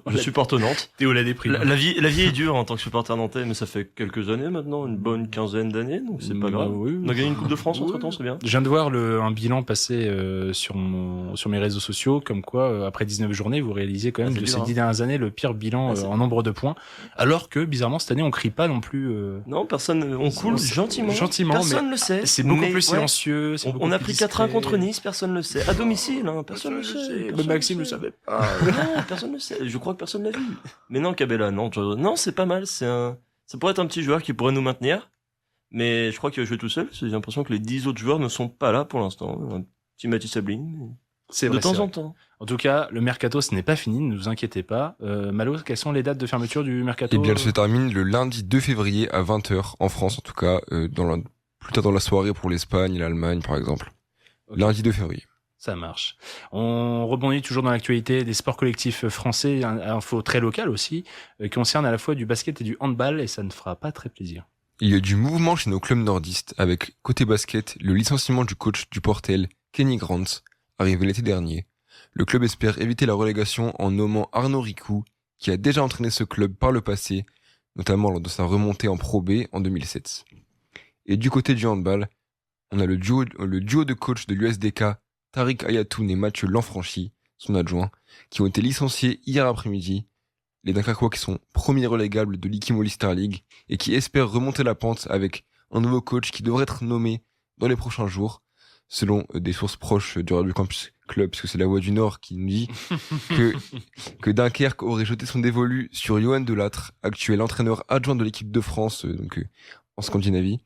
je supporte Nantes. Théo l'a déprime. La vie est dure en tant que supporter nantais, mais ça fait quelques années maintenant, une bonne quinzaine d'années, donc c'est pas grave. Oui. On a gagné une Coupe de France entre temps, c'est bien. Je viens de voir un bilan passer sur mes réseaux sociaux, comme quoi après 19 journées, vous réalisez quand même c'est de dur, ces 10 dernières années le pire bilan c'est en nombre de points, alors que bizarrement cette année on crie pas non plus. Non, personne, on coule gentiment. Personne le sait. C'est beaucoup mais plus ouais, silencieux. on a pris 4-1 contre Nice, personne le sait. À domicile, hein, personne le sait. Même Maxime le savait pas. Non, personne le sait. Je crois que personne l'a vu. Mais non, Cabella, non, c'est pas mal. Ça pourrait être un petit joueur qui pourrait nous maintenir. Mais je crois qu'il va jouer tout seul. J'ai l'impression que les 10 autres joueurs ne sont pas là pour l'instant. Un petit Mathis Sabline. C'est De vrai, temps c'est en vrai. temps. En tout cas, le mercato, ce n'est pas fini, ne vous inquiétez pas. Malo, quelles sont les dates de fermeture du mercato? Eh bien, elle se termine le lundi 2 février à 20h, en France en tout cas, plus tard dans la soirée pour l'Espagne et l'Allemagne par exemple. Ok. Lundi 2 février. Ça marche. On rebondit toujours dans l'actualité des sports collectifs français, info très locale aussi, qui concerne à la fois du basket et du handball, et ça ne fera pas très plaisir. Il y a du mouvement chez nos clubs nordistes avec, côté basket, le licenciement du coach du Portel, Kenny Grant, arrivé l'été dernier. Le club espère éviter la relégation en nommant Arnaud Ricou, qui a déjà entraîné ce club par le passé, notamment lors de sa remontée en Pro B en 2007. Et du côté du handball, on a le duo de coach de l'USDK, Tariq Ayatoun et Mathieu Lanfranchi, son adjoint, qui ont été licenciés hier après-midi. Les Dunkerquois qui sont premiers relégables de l'Ikimo Star League et qui espèrent remonter la pente avec un nouveau coach qui devrait être nommé dans les prochains jours, selon des sources proches du Radio Campus Club, parce que c'est la Voix du Nord qui nous dit que Dunkerque aurait jeté son dévolu sur Johan Delattre, actuel entraîneur adjoint de l'équipe de France, en Scandinavie.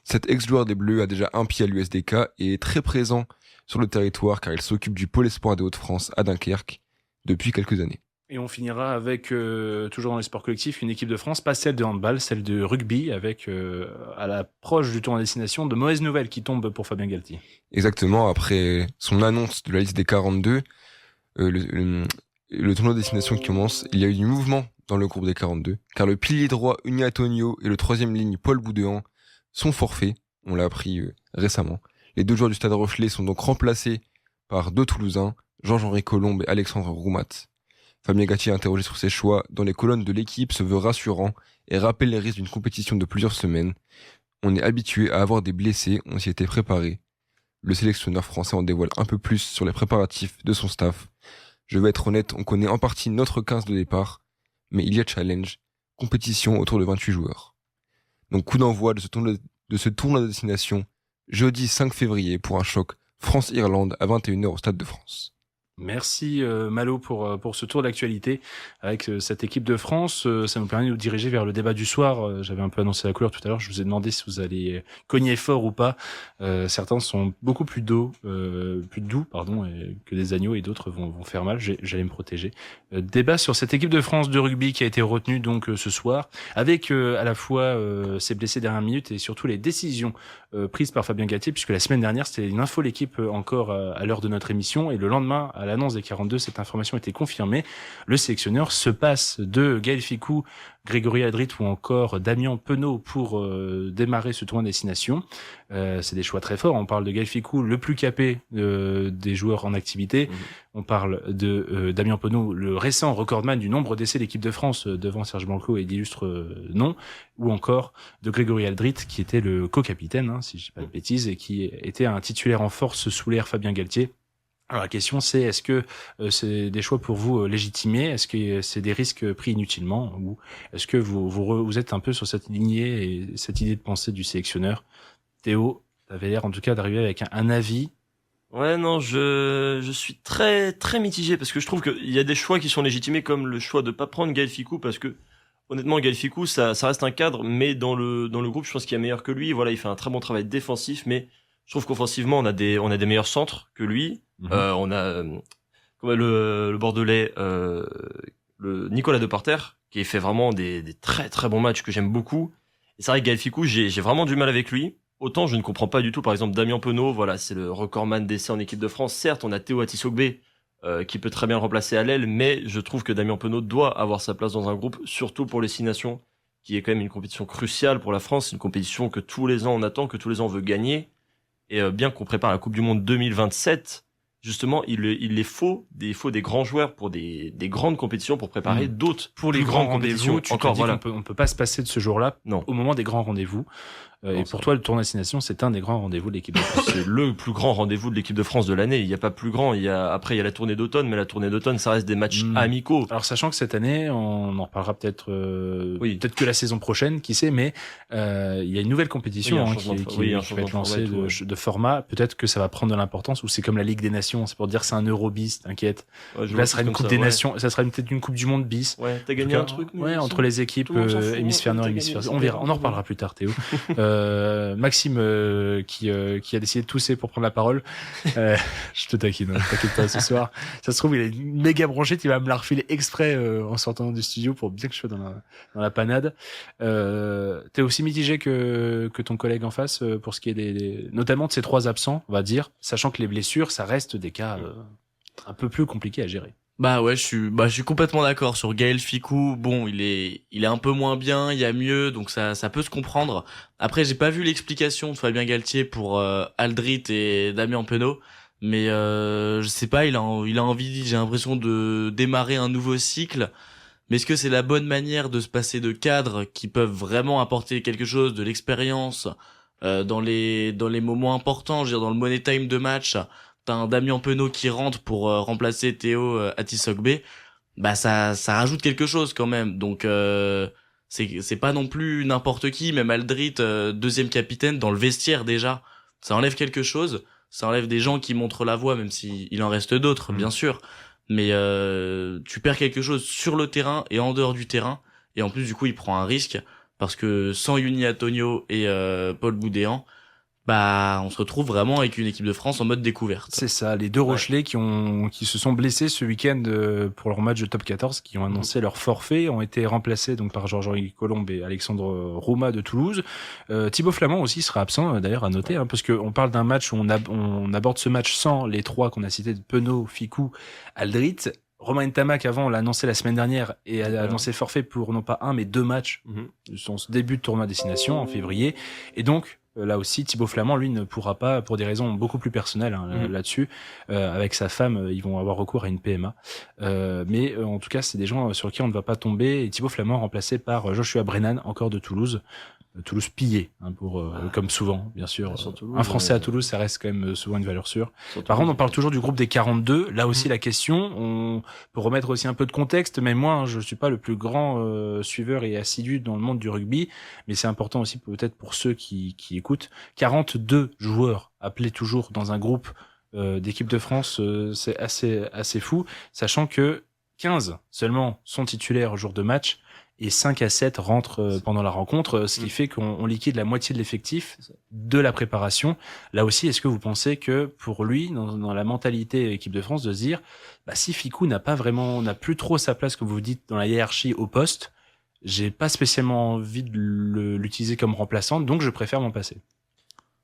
Cet ex-joueur des Bleus a déjà un pied à l'USDK et est très présent sur le territoire car il s'occupe du pôle espoir des Hauts-de-France à Dunkerque depuis quelques années. Et on finira avec, toujours dans les sports collectifs, une équipe de France, pas celle de handball, celle de rugby, avec, à l'approche du tournoi à destination, de mauvaises nouvelles qui tombent pour Fabien Galtier. Exactement, après son annonce de la liste des 42, le tournoi de destination qui commence, il y a eu du mouvement dans le groupe des 42, car le pilier droit Uni Antonio et le troisième ligne Paul Boudéan sont forfaits, on l'a appris récemment. Les deux joueurs du Stade Rochelet sont donc remplacés par deux Toulousains, Jean-Henri Colombe et Alexandre Roumat. Fabien Galtier, interrogé sur ses choix dans les colonnes de l'équipe, se veut rassurant et rappelle les risques d'une compétition de plusieurs semaines. On est habitué à avoir des blessés, on s'y était préparé. Le sélectionneur français en dévoile un peu plus sur les préparatifs de son staff. Je vais être honnête, on connaît en partie notre 15 de départ, mais il y a challenge, compétition autour de 28 joueurs. Donc coup d'envoi de ce tournoi de destination, jeudi 5 février pour un choc France-Irlande à 21h au Stade de France. Merci Malo pour ce tour d'actualité avec cette équipe de France. Ça nous permet de nous diriger vers le débat du soir. J'avais un peu annoncé la couleur tout à l'heure. Je vous ai demandé si vous allez cogner fort ou pas. Certains sont beaucoup plus doux, que des agneaux, et d'autres vont faire mal. J'allais me protéger. Débat sur cette équipe de France de rugby qui a été retenue donc ce soir, avec à la fois ses blessés dernières minutes et surtout les décisions prises par Fabien Galtier, puisque la semaine dernière c'était une info l'équipe encore à l'heure de notre émission, et le lendemain, à l'annonce des 42, cette information était confirmée. Le sélectionneur se passe de Gaël Fickou, Grégory Aldrit ou encore Damien Penaud pour démarrer ce tournoi de destination. C'est des choix très forts. On parle de Gaël Fickou, le plus capé des joueurs en activité. On parle de Damien Penaud, le récent recordman du nombre d'essais de l'équipe de France devant Serge Blanco et d'illustres noms. Ou encore de Grégory Aldrit, qui était le co-capitaine, si je dis pas de bêtises, et qui était un titulaire en force sous l'ère Fabien Galtier. Alors la question c'est, est-ce que c'est des choix pour vous légitimés? Est-ce que c'est des risques pris inutilement? Ou est-ce que vous êtes un peu sur cette lignée et cette idée de pensée du sélectionneur? Théo, t'avais l'air en tout cas d'arriver avec un avis. Ouais, non, je suis très très mitigé parce que je trouve qu'il y a des choix qui sont légitimés, comme le choix de pas prendre Gaël Fickou, parce que honnêtement Gaël Fickou ça reste un cadre, mais dans le groupe je pense qu'il y a meilleur que lui. Voilà, il fait un très bon travail défensif, mais je trouve qu'offensivement on a des meilleurs centres que lui. On a le Bordelais, le Nicolas Departer, qui fait vraiment des très très bons matchs que j'aime beaucoup. Et c'est vrai que Gaël Fickou, j'ai vraiment du mal avec lui. Autant je ne comprends pas du tout, par exemple, Damien Penaud, voilà, c'est le recordman d'essais en équipe de France. Certes, on a Théo Atisogbe, qui peut très bien le remplacer à l'aile, mais je trouve que Damien Penaud doit avoir sa place dans un groupe, surtout pour les 6 nations, qui est quand même une compétition cruciale pour la France, une compétition que tous les ans on attend, que tous les ans on veut gagner. Et bien qu'on prépare la Coupe du Monde 2027, justement, il faut des grands joueurs pour des grandes compétitions, pour préparer d'autres pour les plus grands grandes rendez-vous. Tu encore, te dis voilà. on peut pas se passer de ce jour-là. Non. Au moment des grands rendez-vous. Et pour toi, le tournoi destination, c'est un des grands rendez-vous de l'équipe de France. C'est le plus grand rendez-vous de l'équipe de France de l'année. Il n'y a pas plus grand. Après, il y a la tournée d'automne, mais la tournée d'automne, ça reste des matchs amicaux. Alors, sachant que cette année, on en reparlera peut-être, Oui. peut-être que la saison prochaine, qui sait, mais il y a une nouvelle compétition Oui, un qui changement va être lancée de de format. Peut-être que ça va prendre de l'importance, ou c'est comme la Ligue des Nations. C'est pour dire c'est un Euro bis, t'inquiète. Ouais, je Là, vois ça sera comme une Coupe ça, des ouais. Nations. Ça sera peut-être une Coupe du Monde bis. Ouais, t'as gagné un truc. mais Ouais, ça- entre les équipes tout le monde s'en fout, hémisphère nord, t'as hémisphère gagné, sud. c'est On verra, bien. on en reparlera plus tard, Théo. Maxime qui a décidé de tousser pour prendre la parole. Je te taquine, t'inquiète pas ce soir. Ça se trouve, il est méga bronché, il va me la refiler exprès en sortant du studio pour bien que je sois dans la panade. T'es aussi mitigé que ton collègue en face pour ce qui est notamment de ces 3 absents, on va dire, sachant que les blessures, ça reste des cas un peu plus compliqués à gérer. Bah ouais, je suis complètement d'accord sur Gaël Fickou. Bon, il est un peu moins bien, il y a mieux, donc ça peut se comprendre. Après, j'ai pas vu l'explication de Fabien Galtier pour Aldrit et Damien Penaud, mais je sais pas, il a envie, j'ai l'impression de démarrer un nouveau cycle. Mais est-ce que c'est la bonne manière de se passer de cadres qui peuvent vraiment apporter quelque chose, de l'expérience dans les moments importants, je veux dire dans le money time de match? T'as un Damien Penaud qui rentre pour remplacer Théo Atisogbe, bah ça rajoute quelque chose quand même. Donc c'est pas non plus n'importe qui, même Aldrit, deuxième capitaine dans le vestiaire déjà, ça enlève quelque chose, ça enlève des gens qui montrent la voie, même si il en reste d'autres bien sûr, mais tu perds quelque chose sur le terrain et en dehors du terrain, et en plus du coup il prend un risque parce que sans Yuni Antonio et Paul Boudéan, bah on se retrouve vraiment avec une équipe de France en mode découverte. C'est ça, les 2 Rochelais qui se sont blessés ce week-end pour leur match de top 14, qui ont annoncé leur forfait, ont été remplacés donc par Georges-Henri Colombe et Alexandre Rouma de Toulouse. Thibaut Flamand aussi sera absent, d'ailleurs à noter, parce que on parle d'un match où on aborde ce match sans les 3 qu'on a cités, de Penaud, Fickou, Aldrit. Romain Ntamak, avant, on l'a annoncé la semaine dernière et a annoncé forfait pour non pas 1 mais 2 matchs de son début de tournoi destination en février. Et donc, là aussi, Thibaut Flamand, lui, ne pourra pas, pour des raisons beaucoup plus personnelles là-dessus. Avec sa femme, ils vont avoir recours à une PMA. Mais en tout cas, c'est des gens sur qui on ne va pas tomber. Et Thibaut Flamand remplacé par Joshua Brennan, encore de Toulouse. Toulouse pillé, comme souvent, bien sûr. Toulouse, un Français à Toulouse, ça reste quand même souvent une valeur sûre. Par contre, on parle toujours du groupe des 42. Là aussi, la question, on peut remettre aussi un peu de contexte. Mais moi, je suis pas le plus grand suiveur et assidu dans le monde du rugby, mais c'est important aussi peut-être pour ceux qui écoutent. 42 joueurs appelés toujours dans un groupe d'équipe de France, c'est assez fou, sachant que 15 seulement sont titulaires au jour de match. Et 5 à 7 rentrent pendant la rencontre, ce qui fait qu'on liquide la moitié de l'effectif de la préparation. Là aussi, est-ce que vous pensez que pour lui, dans la mentalité équipe de France, de se dire, bah, si Fickou n'a plus trop sa place, comme vous dites, dans la hiérarchie au poste, j'ai pas spécialement envie de l'utiliser comme remplaçant, donc je préfère m'en passer.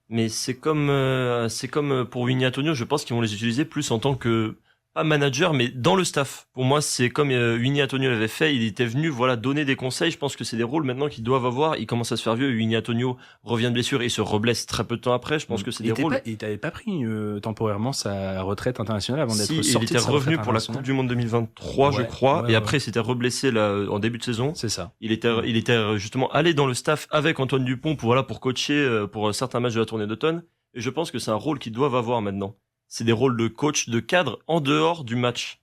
Mais c'est comme pour Yuni Antonio, je pense qu'ils vont les utiliser plus en tant que pas manager, mais dans le staff. Pour moi, c'est comme Yuni Antonio l'avait fait. Il était venu, donner des conseils. Je pense que c'est des rôles maintenant qu'ils doivent avoir. Il commence à se faire vieux. Yuni Antonio revient de blessure et il se reblesse très peu de temps après. Je pense que c'est des rôles. Il t'avait pas pris temporairement sa retraite internationale avant d'être sorti. Il était revenu pour la Coupe du Monde 2023, je crois. Et après, il s'était reblessé là en début de saison. C'est ça. Il était justement allé dans le staff avec Antoine Dupont pour coacher pour certains matchs de la tournée d'automne. Et je pense que c'est un rôle qu'ils doivent avoir maintenant. C'est des rôles de coach, de cadre en dehors du match.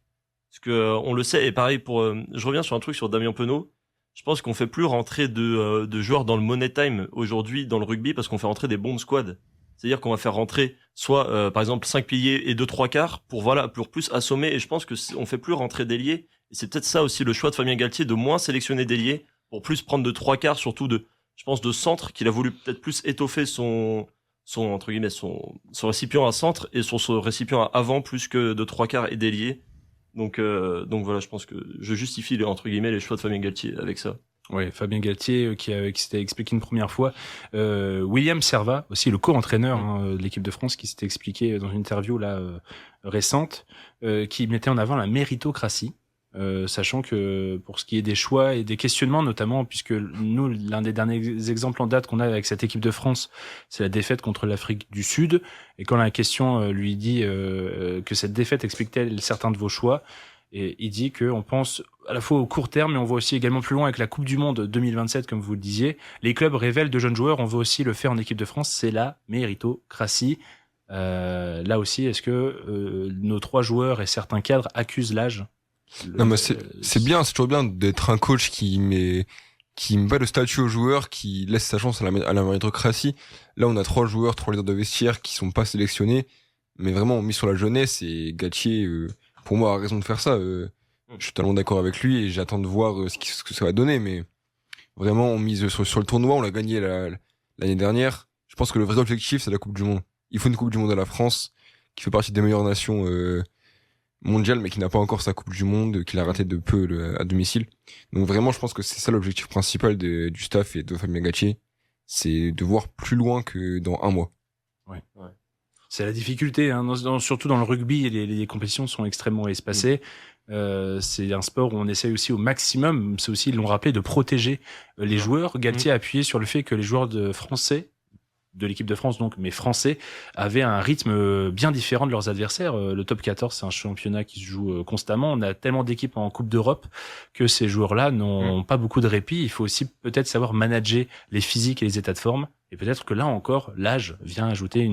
Parce que on le sait, et pareil je reviens sur un truc sur Damien Penaud. Je pense qu'on fait plus rentrer de joueurs dans le money time aujourd'hui dans le rugby parce qu'on fait rentrer des bomb squads. C'est-à-dire qu'on va faire rentrer soit par exemple 5 piliers et 2 3/4 pour plus assommer, et je pense que on fait plus rentrer d'ailiers, et c'est peut-être ça aussi le choix de Fabien Galtier, de moins sélectionner d'ailiers pour plus prendre de 3/4, surtout de centre, qu'il a voulu peut-être plus étoffer son entre guillemets son récipient à centre et son récipient à avant plus que de 3/4 et d'ailier. Donc voilà, je pense que je justifie entre guillemets les choix de Fabien Galtier avec ça. Ouais, Fabien Galtier qui s'était expliqué une première fois. William Servat, aussi le co-entraîneur de l'équipe de France, qui s'était expliqué dans une interview récente, qui mettait en avant la méritocratie. Sachant que pour ce qui est des choix et des questionnements notamment, puisque nous, l'un des derniers exemples en date qu'on a avec cette équipe de France, c'est la défaite contre l'Afrique du Sud. Et quand la question lui dit que cette défaite explique-t-elle certains de vos choix, et il dit qu'on pense à la fois au court terme, mais on voit aussi également plus loin avec la Coupe du Monde 2027, comme vous le disiez. Les clubs révèlent de jeunes joueurs, on veut aussi le faire en équipe de France, c'est la méritocratie. Là aussi, est-ce que nos 3 joueurs et certains cadres accusent l'âge? Non, mais c'est bien, c'est toujours bien d'être un coach qui met pas le statut aux joueurs, qui laisse sa chance à la méritocratie. Là, on a 3 joueurs, 3 leaders de vestiaire qui sont pas sélectionnés, mais vraiment on mise sur la jeunesse, et Galtier, pour moi, a raison de faire ça. Je suis totalement d'accord avec lui et j'attends de voir ce que ça va donner, mais vraiment on mise sur le tournoi, on l'a gagné l'année dernière. Je pense que le vrai objectif, c'est la Coupe du Monde. Il faut une Coupe du Monde à la France, qui fait partie des meilleures nations mondiales, mais qui n'a pas encore sa Coupe du Monde, qu'il a raté de peu à domicile. Donc vraiment, je pense que c'est ça l'objectif principal du staff et de Fabien Galtier, c'est de voir plus loin que dans un mois. Ouais. C'est la difficulté, hein, surtout dans le rugby, les compétitions sont extrêmement espacées. C'est un sport où on essaye aussi au maximum, c'est aussi, ils l'ont rappelé, de protéger les joueurs. Galtier a appuyé sur le fait que les joueurs français, de l'équipe de France donc, mais français, avaient un rythme bien différent de leurs adversaires. Le top 14, c'est un championnat qui se joue constamment. On a tellement d'équipes en Coupe d'Europe que ces joueurs-là n'ont pas beaucoup de répit. Il faut aussi peut-être savoir manager les physiques et les états de forme. Et peut-être que là encore, l'âge vient ajouter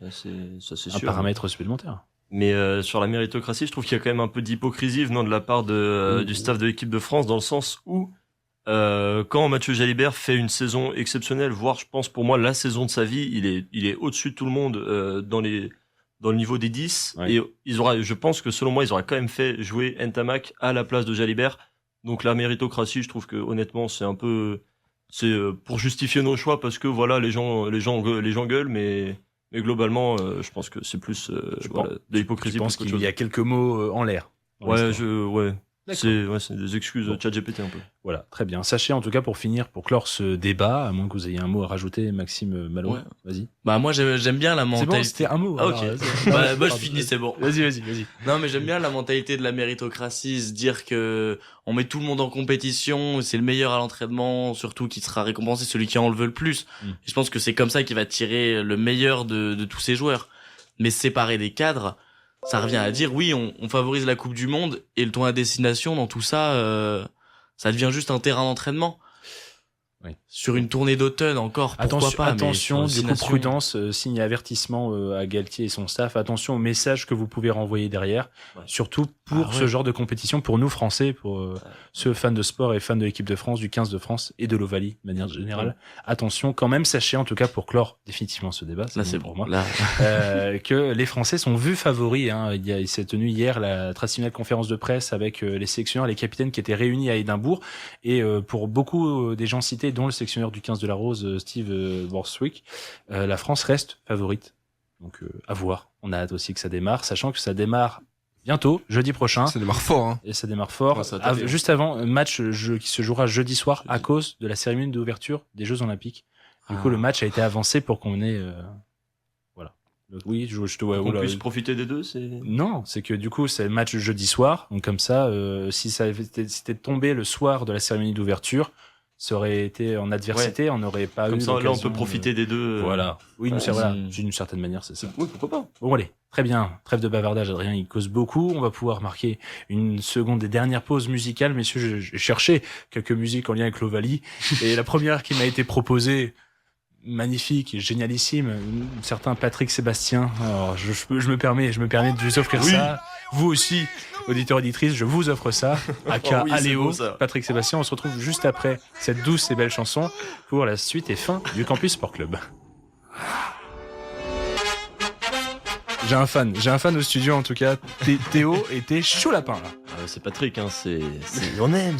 Ça c'est un sûr. paramètre supplémentaire. Mais sur la méritocratie, je trouve qu'il y a quand même un peu d'hypocrisie venant de la part du staff de l'équipe de France, dans le sens où quand Mathieu Jalibert fait une saison exceptionnelle, voire je pense pour moi la saison de sa vie, il est au-dessus de tout le monde dans le niveau des 10. Ouais. Et je pense que selon moi, ils auraient quand même fait jouer Ntamak à la place de Jalibert. Donc la méritocratie, je trouve que honnêtement, c'est un peu pour justifier nos choix, parce que voilà, les gens gueulent, mais globalement, je pense que c'est plus de l'hypocrisie. Je pense qu'il y a quelques mots en l'air. Ouais, D'accord. c'est des excuses ChatGPT un peu. Voilà, très bien. Sachez en tout cas, pour clore ce débat, à moins que vous ayez un mot à rajouter, Maxime Malot, Ouais. Vas-y. Bah moi j'aime bien la C'est mentalité. bon, c'était un mot. Ah, ok. alors, vas-y. Bah, moi je Pardon. finis, c'est bon. Vas-y. Non mais j'aime bien la mentalité de la méritocratie, se dire que on met tout le monde en compétition, c'est le meilleur à l'entraînement, surtout qui sera récompensé, celui qui en le veut le plus. Et je pense que c'est comme ça qu'il va tirer le meilleur de tous ses joueurs. Mais séparer des cadres, ça revient à dire oui, on favorise la Coupe du Monde et le tournoi à destination dans tout ça, ça devient juste un terrain d'entraînement. Oui. Sur une tournée d'automne encore, pourquoi pas. Attention, mais du sur coup, destination- prudence, signe avertissement à Galtier et son staff. Attention aux messages que vous pouvez renvoyer derrière, Ouais. surtout pour ce genre de compétition, pour nous Français, pour ceux fans de sport et fans de l'équipe de France, du 15 de France et de l'Ovalie de manière générale. Ouais. Attention, quand même, sachez en tout cas pour clore définitivement ce débat, Là bon c'est pour bon. moi, Là, que les Français sont vus favoris. Hein. Il s'est tenu hier la traditionnelle conférence de presse avec les sélectionneurs, les capitaines qui étaient réunis à Édimbourg. Et pour beaucoup des gens cités, dont le sélectionneur du 15 de la Rose, Steve Borthwick, la France reste favorite. Donc à voir. On a hâte aussi que ça démarre, sachant que ça démarre bientôt, jeudi prochain. Ça démarre fort, hein. Et ça démarre fort. Ouais, ça va taper, Juste avant, un match qui se jouera jeudi soir à cause de la cérémonie d'ouverture des Jeux Olympiques. Du coup, le match a été avancé pour qu'on ait... voilà. Donc, oui, je te vois... Qu'on puisse profiter des deux, c'est... Non, c'est que du coup, c'est le match jeudi soir. Donc comme ça, si c'était tombé le soir de la cérémonie d'ouverture, ça aurait été en adversité, on n'aurait pas eu Comme ça, là, on l'occasion peut profiter des deux. Voilà. Oui, Ouais, voilà. c'est- D'une certaine manière, c'est ça. Oui, pourquoi pas. Bon, allez. Très bien. Trêve de bavardage, Adrien. Il cause beaucoup. On va pouvoir marquer une seconde et dernière pause musicale. Messieurs, j'ai cherché quelques musiques en lien avec l'Ovalie. Et la première qui m'a été proposée, magnifique, génialissime, un certain Patrick Sébastien. Alors, je me permets de vous offrir ça. Vous aussi, auditeurs, auditrices, je vous offre ça. Aka Oh oui, c'est Aléo, beau, ça. Patrick Sébastien. On se retrouve juste après cette douce et belle chanson pour la suite et fin du Campus Sport Club. J'ai un fan au studio en tout cas. Théo était chaud lapin là. C'est Patrick, hein, on aime,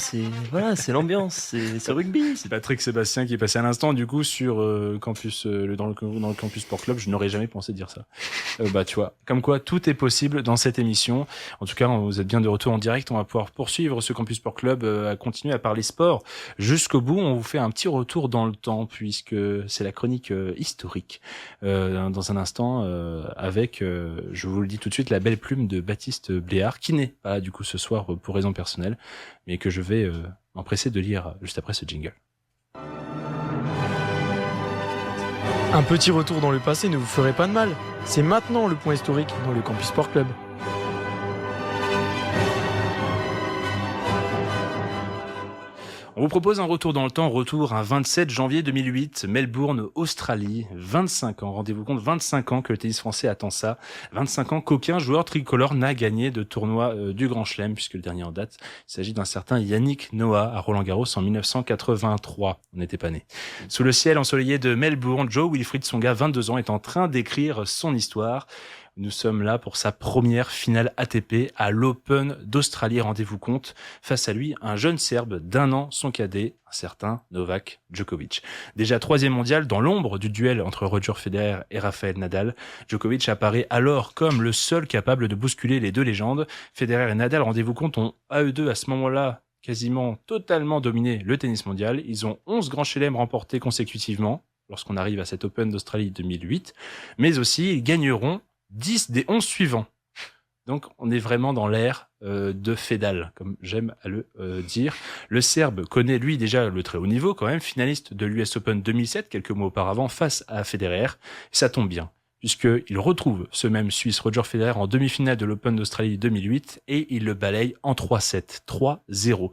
voilà, c'est l'ambiance, c'est rugby. C'est Patrick Sébastien qui est passé à l'instant du coup sur campus dans le Campus Sport Club. Je n'aurais jamais pensé dire ça. Bah tu vois, comme quoi tout est possible dans cette émission. En tout cas, vous êtes bien de retour en direct. On va pouvoir poursuivre ce Campus Sport Club, à continuer à parler sport jusqu'au bout. On vous fait un petit retour dans le temps puisque c'est la chronique historique dans un instant avec, je vous le dis tout de suite, la belle plume de Baptiste Bléard qui n'est pas là du coup ce soir pour raison personnelle, mais que je vais m'empresser de lire juste après ce jingle. Un petit retour dans le passé ne vous ferait pas de mal. C'est maintenant le point historique dans le Campus Sport Club. On vous propose un retour dans le temps, retour à 27 janvier 2008, Melbourne, Australie, 25 ans, rendez-vous compte, 25 ans que le tennis français attend ça, 25 ans qu'aucun joueur tricolore n'a gagné de tournoi du Grand Chelem, puisque le dernier en date, il s'agit d'un certain Yannick Noah à Roland-Garros en 1983, on n'était pas né. Sous le ciel ensoleillé de Melbourne, Joe Wilfried Tsonga, 22 ans, est en train d'écrire son histoire. Nous sommes là pour sa première finale ATP à l'Open d'Australie. Rendez-vous compte, face à lui, un jeune Serbe d'1 an, son cadet, un certain Novak Djokovic. Déjà 3e mondial, dans l'ombre du duel entre Roger Federer et Rafael Nadal, Djokovic apparaît alors comme le seul capable de bousculer les deux légendes. Federer et Nadal, rendez-vous compte, ont à eux deux à ce moment-là quasiment totalement dominé le tennis mondial. Ils ont 11 grands chelems remportés consécutivement lorsqu'on arrive à cet Open d'Australie 2008, mais aussi ils gagneront 10 des 11 suivants. Donc on est vraiment dans l'ère de Fedal, comme j'aime à le dire. Le Serbe connaît lui déjà le très haut niveau quand même, finaliste de l'US Open 2007, quelques mois auparavant, face à Federer. Ça tombe bien, puisqu'il retrouve ce même Suisse Roger Federer en demi-finale de l'Open d'Australie 2008 et il le balaye en 3-7, 3-0.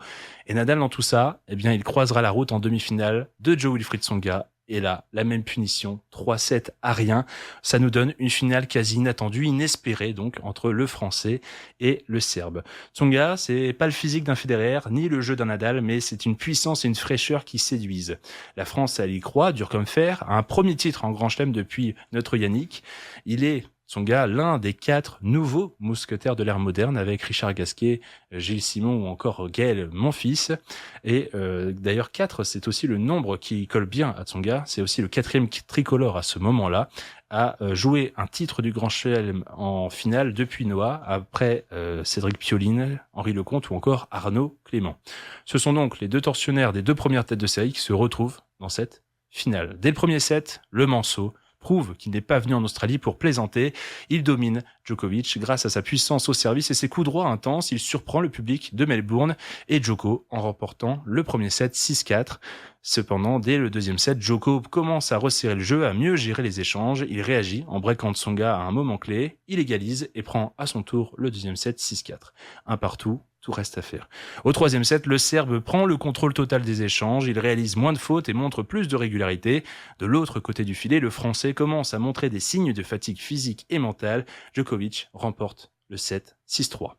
Et Nadal dans tout ça, eh bien il croisera la route en demi-finale de Jo-Wilfried Tsonga. Et là, la même punition, 3-7 à rien. Ça nous donne une finale quasi inattendue, inespérée donc, entre le Français et le Serbe. Tsonga, c'est pas le physique d'un Federer, ni le jeu d'un Nadal, mais c'est une puissance et une fraîcheur qui séduisent. La France, elle y croit, dur comme fer, a un premier titre en Grand Chelem depuis notre Yannick. Il est, Tsonga, l'un des 4 nouveaux mousquetaires de l'ère moderne avec Richard Gasquet, Gilles Simon ou encore Gaël Monfils. Et d'ailleurs 4, c'est aussi le nombre qui colle bien à Tsonga. C'est aussi le 4e tricolore à ce moment-là à jouer un titre du Grand Chelem en finale depuis Noah, après Cédric Pioline, Henri Lecomte ou encore Arnaud Clément. Ce sont donc les 2 tortionnaires des 2 premières têtes de série qui se retrouvent dans cette finale. Dès le premier set, le Manceau prouve qu'il n'est pas venu en Australie pour plaisanter. Il domine Djokovic grâce à sa puissance au service et ses coups droits intenses. Il surprend le public de Melbourne et Djoko en remportant le premier set 6-4. Cependant, dès le deuxième set, Djoko commence à resserrer le jeu, à mieux gérer les échanges. Il réagit en breakant Tsonga à un moment clé. Il égalise et prend à son tour le deuxième set 6-4. Un partout. Tout reste à faire. Au 3e set, le Serbe prend le contrôle total des échanges, il réalise moins de fautes et montre plus de régularité. De l'autre côté du filet, le Français commence à montrer des signes de fatigue physique et mentale. Djokovic remporte le set 6-3.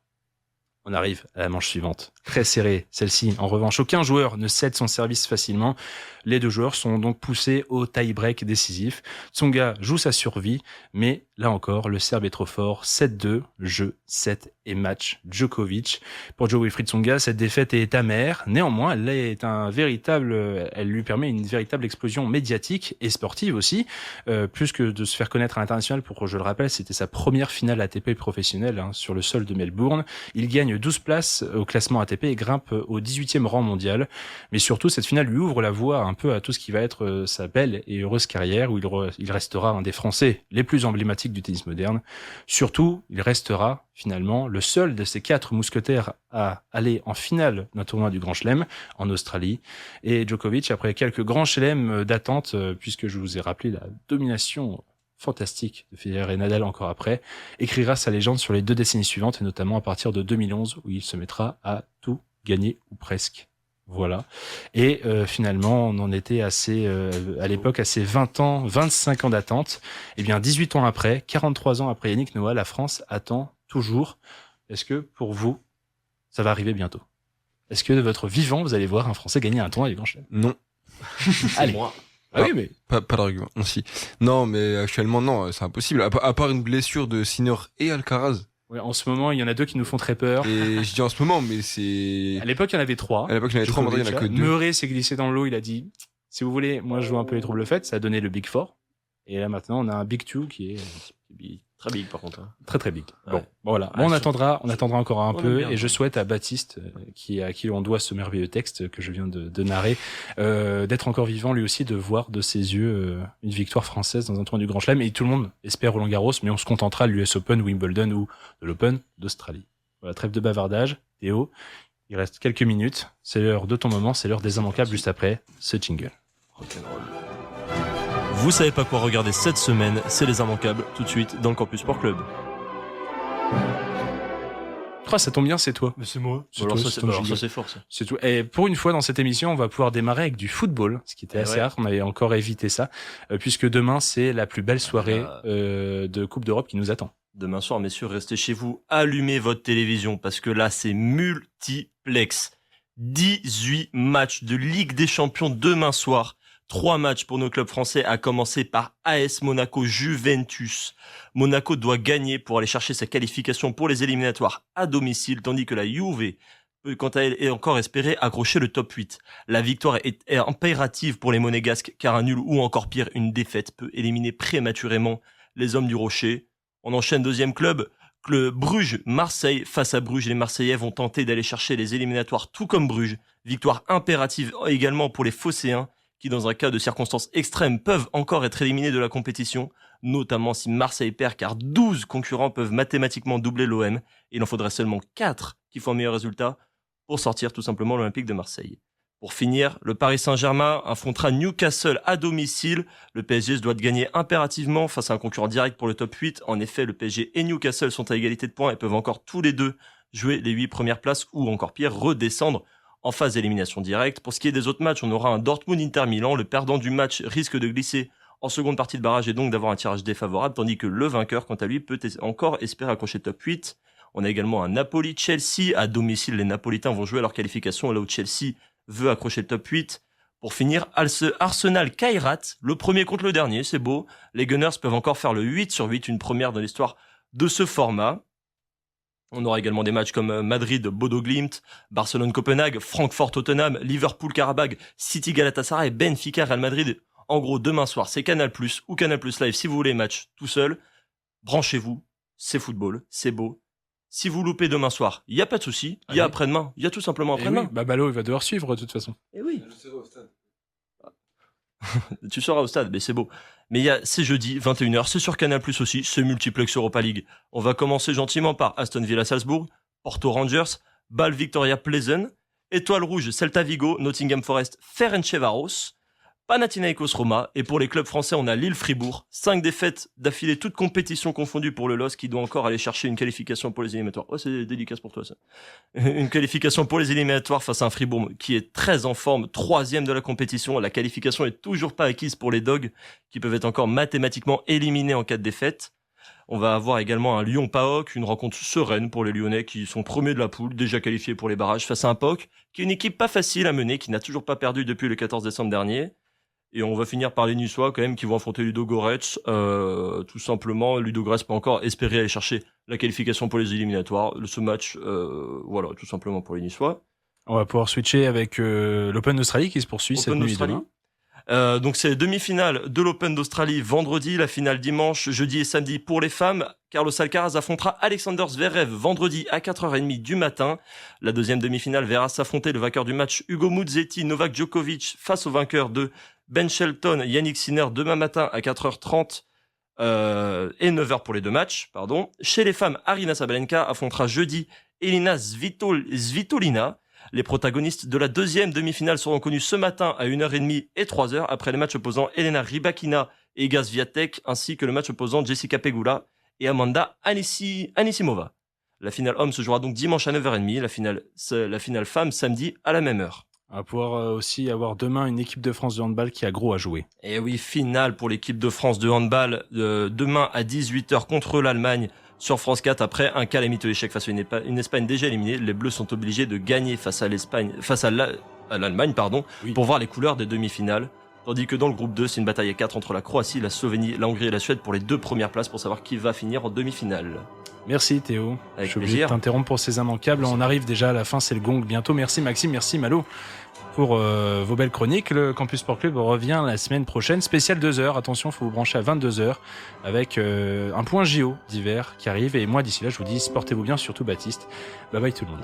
On arrive à la manche suivante. Très serrée, celle-ci. En revanche, aucun joueur ne cède son service facilement. Les 2 joueurs sont donc poussés au tie-break décisif. Tsonga joue sa survie, mais là encore, le Serbe est trop fort. 7-2, jeu, 7 et match. Djokovic. Pour Jo-Wilfried Tsonga, cette défaite est amère. Néanmoins, elle lui permet une véritable explosion médiatique et sportive aussi. Plus que de se faire connaître à l'international, pour, je le rappelle, c'était sa première finale ATP professionnelle sur le sol de Melbourne. Il gagne 12 places au classement ATP et grimpe au 18e rang mondial. Mais surtout, cette finale lui ouvre la voie un peu à tout ce qui va être sa belle et heureuse carrière où il restera un des Français les plus emblématiques du tennis moderne. Surtout, il restera finalement le seul de ces 4 mousquetaires à aller en finale d'un tournoi du Grand Chelem en Australie. Et Djokovic, après quelques grands chelems d'attente, puisque je vous ai rappelé la domination fantastique de Federer et Nadal encore après, écrira sa légende sur les 2 décennies suivantes et notamment à partir de 2011 où il se mettra à tout gagner ou presque. Voilà. Et finalement, on en était à l'époque à ces 25 ans d'attente. Et bien 18 ans après, 43 ans après Yannick Noah, la France attend toujours. Est-ce que pour vous, ça va arriver bientôt? Est-ce que de votre vivant, vous allez voir un Français gagner un tournoi du Grand Chelem? Non. Allez. Moi. Ah oui, mais pas d'argument. Non, si. Non, mais actuellement, non, c'est impossible. À part une blessure de Sinner et Alcaraz. ouais, en ce moment, il y en a 2 qui nous font très peur. Et je dis en ce moment, mais c'est... À l'époque, il y en avait 3. À l'époque, il y en avait 3, maintenant il y en a que 2. Murray s'est glissé dans l'eau, il a dit, si vous voulez, moi je joue un peu les troubles faits, ça a donné le Big 4. Et là maintenant, on a un Big 2 qui est très big par contre. Très très big. Ouais. Bon, voilà. Ah, on attendra encore un peu bien, et je souhaite à Baptiste, à qui on doit ce merveilleux texte que je viens de narrer, d'être encore vivant lui aussi, de voir de ses yeux une victoire française dans un tournoi du Grand Chelem. Et tout le monde espère Roland Garros, mais on se contentera de l'US Open, Wimbledon ou de l'Open d'Australie. Voilà, trêve de bavardage. Théo, il reste quelques minutes. C'est l'heure de ton moment, c'est l'heure des immanquables juste après ce jingle. Rock'n'roll. Vous savez pas quoi regarder cette semaine, c'est les immanquables, tout de suite dans le Campus Sport Club. Oh, ça tombe bien, c'est toi. Mais c'est moi. C'est Alors, toi, ça, c'est c'est, ton alors, jingle. ça, c'est fort, ça. C'est tout. Et pour une fois dans cette émission, on va pouvoir démarrer avec du football, ce qui était assez rare. On avait encore évité ça, puisque demain c'est la plus belle soirée de Coupe d'Europe qui nous attend. Demain soir, messieurs, restez chez vous, allumez votre télévision parce que là, c'est multiplex. 18 matchs de Ligue des Champions demain soir. 3 matchs pour nos clubs français, à commencer par AS Monaco Juventus. Monaco doit gagner pour aller chercher sa qualification pour les éliminatoires à domicile, tandis que la Juve peut quant à elle et encore espérer accrocher le top 8. La victoire est impérative pour les Monégasques, car un nul ou encore pire, une défaite peut éliminer prématurément les hommes du Rocher. On enchaîne deuxième club, le Bruges-Marseille. Face à Bruges, les Marseillais vont tenter d'aller chercher les éliminatoires tout comme Bruges. Victoire impérative également pour les Phocéens, qui dans un cas de circonstances extrêmes peuvent encore être éliminés de la compétition, notamment si Marseille perd, car 12 concurrents peuvent mathématiquement doubler l'OM. Il en faudrait seulement 4 qui font un meilleur résultat pour sortir tout simplement l'Olympique de Marseille. Pour finir, le Paris Saint-Germain affrontera Newcastle à domicile. Le PSG doit gagner impérativement face à un concurrent direct pour le top 8. En effet, le PSG et Newcastle sont à égalité de points et peuvent encore tous les deux jouer les 8 premières places ou encore pire, redescendre en phase d'élimination directe. Pour ce qui est des autres matchs, on aura un Dortmund-Inter Milan. Le perdant du match risque de glisser en seconde partie de barrage et donc d'avoir un tirage défavorable, tandis que le vainqueur, quant à lui, peut encore espérer accrocher le top 8. On a également un Napoli-Chelsea. À domicile, les Napolitains vont jouer leur qualification, là où Chelsea veut accrocher le top 8. Pour finir, Arsenal-Kairat, le premier contre le dernier, c'est beau. Les Gunners peuvent encore faire le 8/8, une première dans l'histoire de ce format. On aura également des matchs comme Madrid-Bodo-Glimt, Barcelone-Copenhague, Francfort-Tottenham, Liverpool-Karabag, City-Galatasaray, Benfica-Real Madrid. En gros, demain soir, c'est Canal+ ou Canal+ Live si vous voulez match tout seul. Branchez-vous, c'est football, c'est beau. Si vous loupez demain soir, il n'y a pas de souci. Il y a après-demain. Il y a tout simplement après-demain. Oui, Ballot, il va devoir suivre de toute façon. Et oui. Tu seras au stade, mais c'est beau. Mais c'est jeudi, 21h, c'est sur Canal+ aussi, c'est multiplex Europa League. On va commencer gentiment par Aston Villa Salzbourg, Porto Rangers, Bâle Victoria Pleasant, Étoile Rouge Celta Vigo, Nottingham Forest Ferencváros, Panathinaikos Roma, et pour les clubs français, on a Lille Fribourg. 5 défaites d'affilée, toutes compétitions confondues pour le LOS, qui doit encore aller chercher une qualification pour les éliminatoires. Oh, c'est délicat pour toi, ça. Une qualification pour les éliminatoires face à un Fribourg qui est très en forme, 3e de la compétition. La qualification est toujours pas acquise pour les Dogs, qui peuvent être encore mathématiquement éliminés en cas de défaite. On va avoir également un Lyon-PAOK, une rencontre sereine pour les Lyonnais qui sont premiers de la poule, déjà qualifiés pour les barrages, face à un PAOK, qui est une équipe pas facile à mener, qui n'a toujours pas perdu depuis le 14 décembre dernier. Et on va finir par les Niçois quand même qui vont affronter Ludogorets. Tout simplement, Ludogorets peut encore espérer aller chercher la qualification pour les éliminatoires. Ce match, voilà, tout simplement pour les Niçois. On va pouvoir switcher avec l'Open d'Australie qui se poursuit cette nuit demain. Donc c'est les demi-finales de l'Open d'Australie vendredi, la finale dimanche, jeudi et samedi pour les femmes. Carlos Alcaraz affrontera Alexander Zverev vendredi à 4h30 du matin. La deuxième demi-finale verra s'affronter le vainqueur du match Hugo Musetti, Novak Djokovic face au vainqueur de Ben Shelton, Yannick Sinner demain matin à 4h30 et 9h pour les deux matchs. Chez les femmes, Aryna Sabalenka affrontera jeudi Elina Svitolina. Les protagonistes de la deuxième demi-finale seront connus ce matin à 1h30 et 3h après les matchs opposant Elena Rybakina et Iga Swiatek, ainsi que le match opposant Jessica Pegula et Amanda Anisimova. La finale homme se jouera donc dimanche à 9h30, la finale femme samedi à la même heure. On va pouvoir aussi avoir demain une équipe de France de handball qui a gros à jouer. Et oui, finale pour l'équipe de France de handball demain à 18h contre l'Allemagne sur France 4 après un calamiteux échec face à une Espagne déjà éliminée. Les Bleus sont obligés de gagner face à l'Allemagne, pour voir les couleurs des demi-finales. Tandis que dans le groupe 2, c'est une bataille à 4 entre la Croatie, la Slovénie, la Hongrie et la Suède pour les 2 premières places pour savoir qui va finir en demi-finale. Merci Théo. Avec je suis obligé de t'interrompre pour ces immanquables. On arrive déjà à la fin, c'est le gong bientôt. Merci Maxime, merci Malo pour vos belles chroniques. Le Campus Sport Club revient la semaine prochaine, spécial 2h. Attention, il faut vous brancher à 22h avec un point JO d'hiver qui arrive. Et moi d'ici là, je vous dis, portez-vous bien, surtout Baptiste. Bye bye tout le monde.